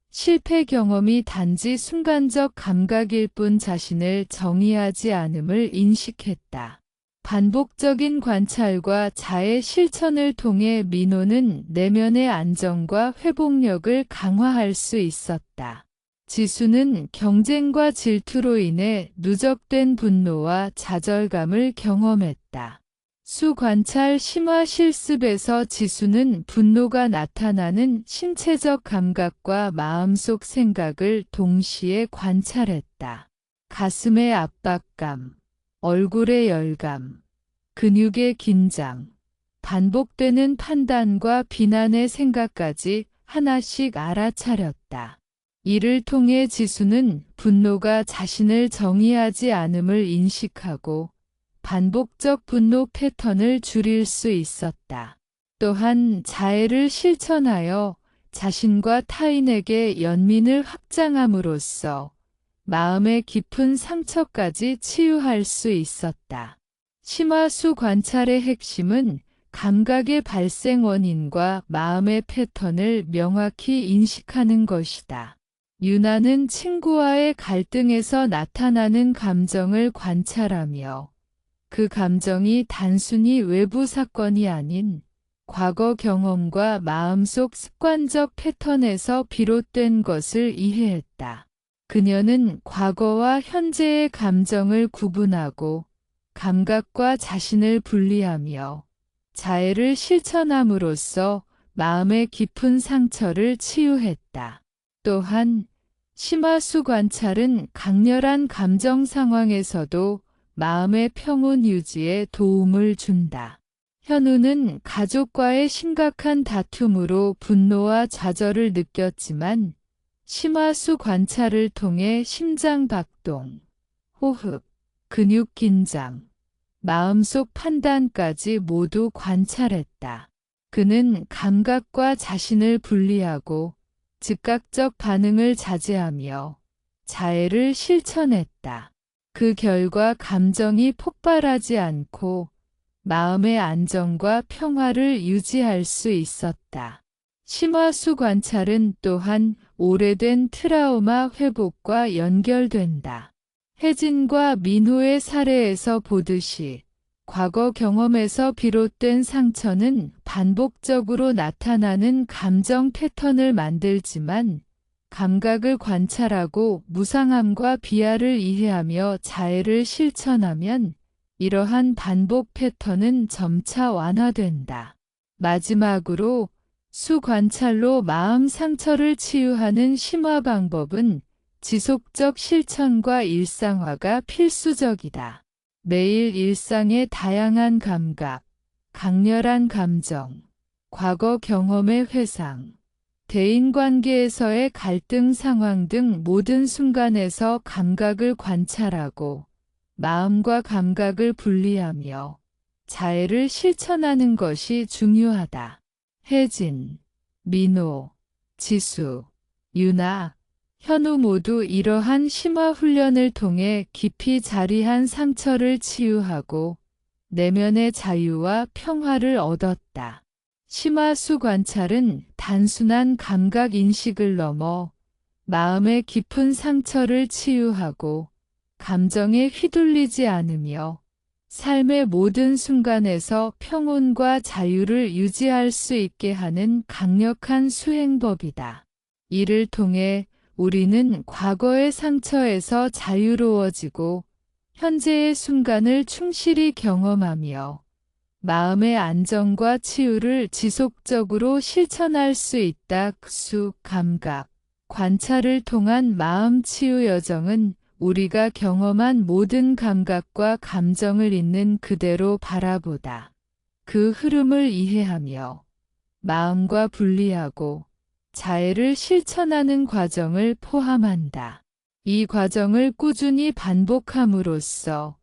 실패 경험이 단지 순간적 감각일 뿐 자신을 정의하지 않음을 인식했다. 반복적인 관찰과 자해 실천을 통해 민호는 내면의 안정과 회복력을 강화할 수 있었다. 지수는 경쟁과 질투로 인해 누적된 분노와 좌절감을 경험했다. 수관찰 심화 실습에서 지수는 분노가 나타나는 신체적 감각과 마음속 생각을 동시에 관찰했다. 가슴의 압박감, 얼굴의 열감, 근육의 긴장, 반복되는 판단과 비난의 생각까지 하나씩 알아차렸다. 이를 통해 지수는 분노가 자신을 정의하지 않음을 인식하고 반복적 분노 패턴을 줄일 수 있었다. 또한 자해를 실천하여 자신과 타인에게 연민을 확장함으로써 마음의 깊은 상처까지 치유할 수 있었다. 심화수 관찰의 핵심은 감각의 발생 원인과 마음의 패턴을 명확히 인식하는 것이다. 유나는 친구와의 갈등에서 나타나는 감정을 관찰하며 그 감정이 단순히 외부 사건이 아닌 과거 경험과 마음속 습관적 패턴에서 비롯된 것을 이해했다. 그녀는 과거와 현재의 감정을 구분하고 감각과 자신을 분리하며 자해를 실천함으로써 마음의 깊은 상처를 치유했다. 또한 심화수 관찰은 강렬한 감정 상황에서도 마음의 평온 유지에 도움을 준다. 현우는 가족과의 심각한 다툼으로 분노와 좌절을 느꼈지만 심화수 관찰을 통해 심장 박동, 호흡, 근육 긴장, 마음속 판단까지 모두 관찰했다. 그는 감각과 자신을 분리하고 즉각적 반응을 자제하며 자해를 실천했다. 그 결과 감정이 폭발하지 않고 마음의 안정과 평화를 유지할 수 있었다. 심화수 관찰은 또한 오래된 트라우마 회복과 연결된다. 혜진과 민호의 사례에서 보듯이 과거 경험에서 비롯된 상처는 반복적으로 나타나는 감정 패턴을 만들지만 감각을 관찰하고 무상함과 비아를 이해하며 자애를 실천하면 이러한 반복 패턴은 점차 완화된다. 마지막으로 수관찰로 마음 상처를 치유하는 심화 방법은 지속적 실천과 일상화가 필수적이다. 매일 일상의 다양한 감각, 강렬한 감정, 과거 경험의 회상, 대인관계에서의 갈등 상황 등 모든 순간에서 감각을 관찰하고 마음과 감각을 분리하며 자애를 실천하는 것이 중요하다. 혜진, 민호, 지수, 유나, 현우 모두 이러한 심화 훈련을 통해 깊이 자리한 상처를 치유하고 내면의 자유와 평화를 얻었다. 심화수 관찰은 단순한 감각 인식을 넘어 마음의 깊은 상처를 치유하고 감정에 휘둘리지 않으며 삶의 모든 순간에서 평온과 자유를 유지할 수 있게 하는 강력한 수행법이다. 이를 통해 우리는 과거의 상처에서 자유로워지고 현재의 순간을 충실히 경험하며 마음의 안정과 치유를 지속적으로 실천할 수 있다. 수, 감각, 관찰을 통한 마음 치유 여정은 우리가 경험한 모든 감각과 감정을 있는 그대로 바라보다 그 흐름을 이해하며 마음과 분리하고 자애를 실천하는 과정을 포함한다. 이 과정을 꾸준히 반복함으로써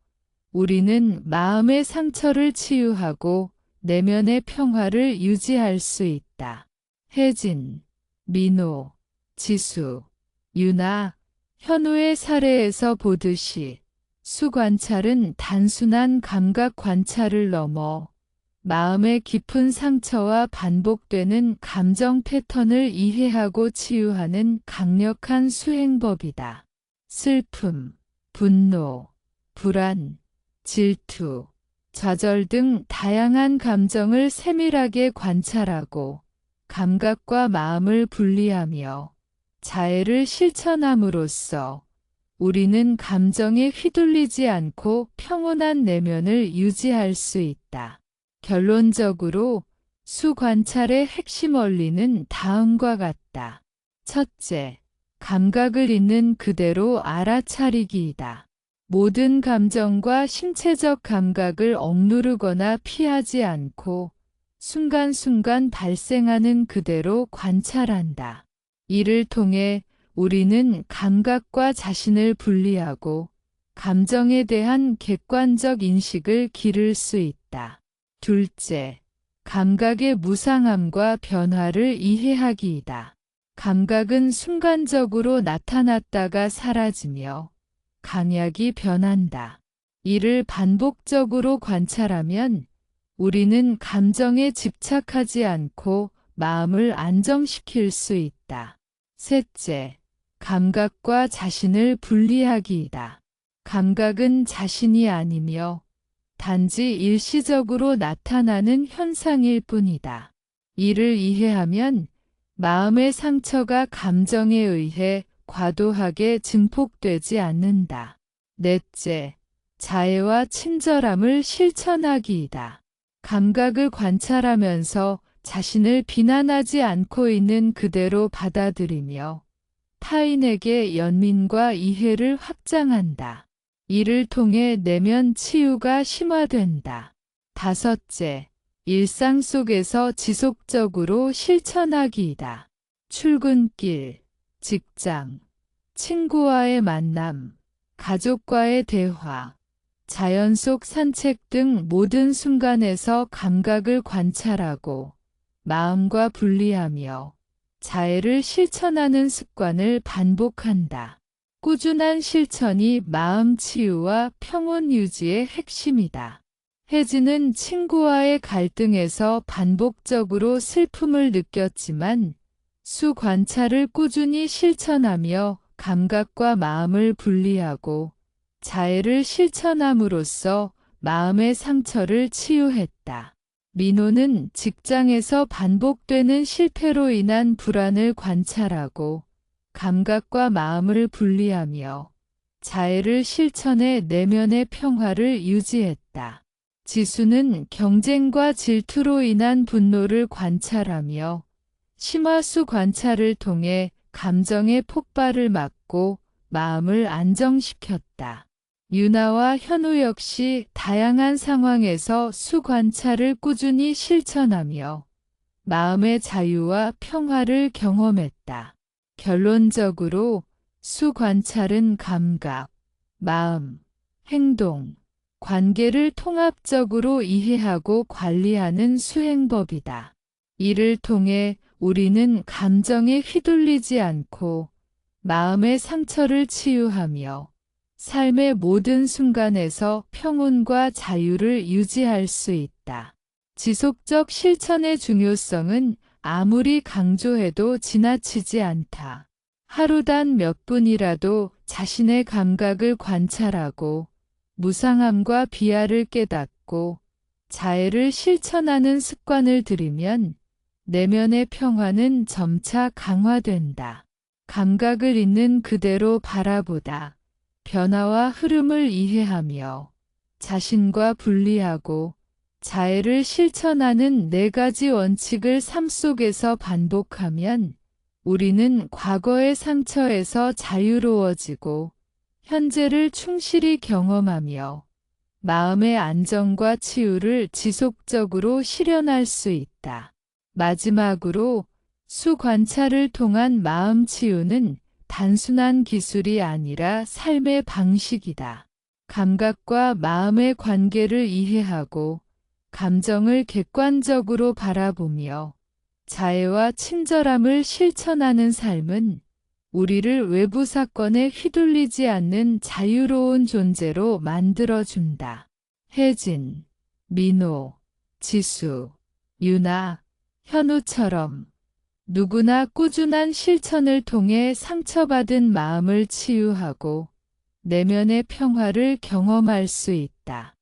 우리는 마음의 상처를 치유하고 내면의 평화를 유지할 수 있다. 혜진, 민호, 지수, 유나, 현우의 사례에서 보듯이 수관찰은 단순한 감각 관찰을 넘어 마음의 깊은 상처와 반복되는 감정 패턴을 이해하고 치유하는 강력한 수행법이다. 슬픔, 분노, 불안, 질투, 좌절 등 다양한 감정을 세밀하게 관찰하고 감각과 마음을 분리하며 자애를 실천함으로써 우리는 감정에 휘둘리지 않고 평온한 내면을 유지할 수 있다. 결론적으로 수관찰의 핵심 원리는 다음과 같다. 첫째, 감각을 있는 그대로 알아차리기이다. 모든 감정과 신체적 감각을 억누르거나 피하지 않고 순간순간 발생하는 그대로 관찰한다. 이를 통해 우리는 감각과 자신을 분리하고 감정에 대한 객관적 인식을 기를 수 있다. 둘째, 감각의 무상함과 변화를 이해하기이다. 감각은 순간적으로 나타났다가 사라지며 강약이 변한다. 이를 반복적으로 관찰하면 우리는 감정에 집착하지 않고 마음을 안정시킬 수 있다. 셋째, 감각과 자신을 분리하기이다. 감각은 자신이 아니며 단지 일시적으로 나타나는 현상일 뿐이다. 이를 이해하면 마음의 상처가 감정에 의해 과도하게 증폭되지 않는다. 넷째, 자애와 친절함을 실천하기이다. 감각을 관찰하면서 자신을 비난하지 않고 있는 그대로 받아들이며 타인에게 연민과 이해를 확장한다. 이를 통해 내면 치유가 심화된다. 다섯째, 일상 속에서 지속적으로 실천하기이다. 출근길, 직장, 친구와의 만남, 가족과의 대화, 자연 속 산책 등 모든 순간에서 감각을 관찰하고 마음과 분리하며 자애를 실천하는 습관을 반복한다. 꾸준한 실천이 마음 치유와 평온 유지의 핵심이다. 혜진은 친구와의 갈등에서 반복적으로 슬픔을 느꼈지만 수관찰을 꾸준히 실천하며 감각과 마음을 분리하고 자애를 실천함으로써 마음의 상처를 치유했다. 민호는 직장에서 반복되는 실패로 인한 불안을 관찰하고 감각과 마음을 분리하며 자애를 실천해 내면의 평화를 유지했다. 지수는 경쟁과 질투로 인한 분노를 관찰하며 심화수 관찰을 통해 감정의 폭발을 막고 마음을 안정시켰다. 유나와 현우 역시 다양한 상황에서 수 관찰을 꾸준히 실천하며 마음의 자유와 평화를 경험했다. 결론적으로 수 관찰은 감각, 마음, 행동, 관계를 통합적으로 이해하고 관리하는 수행법이다. 이를 통해 우리는 감정에 휘둘리지 않고 마음의 상처를 치유하며 삶의 모든 순간에서 평온과 자유를 유지할 수 있다. 지속적 실천의 중요성은 아무리 강조해도 지나치지 않다. 하루 단 몇 분이라도 자신의 감각을 관찰하고 무상함과 비아를 깨닫고 자애를 실천하는 습관을 들이면 내면의 평화는 점차 강화된다. 감각을 있는 그대로 바라보다. 변화와 흐름을 이해하며 자신과 분리하고 자애를 실천하는 4가지 원칙을 삶 속에서 반복하면 우리는 과거의 상처에서 자유로워지고 현재를 충실히 경험하며 마음의 안정과 치유를 지속적으로 실현할 수 있다. 마지막으로 수 관찰을 통한 마음 치유는 단순한 기술이 아니라 삶의 방식이다. 감각과 마음의 관계를 이해하고 감정을 객관적으로 바라보며 자애와 친절함을 실천하는 삶은 우리를 외부 사건에 휘둘리지 않는 자유로운 존재로 만들어준다. 혜진, 민호, 지수, 유나, 현우처럼 누구나 꾸준한 실천을 통해 상처받은 마음을 치유하고 내면의 평화를 경험할 수 있다.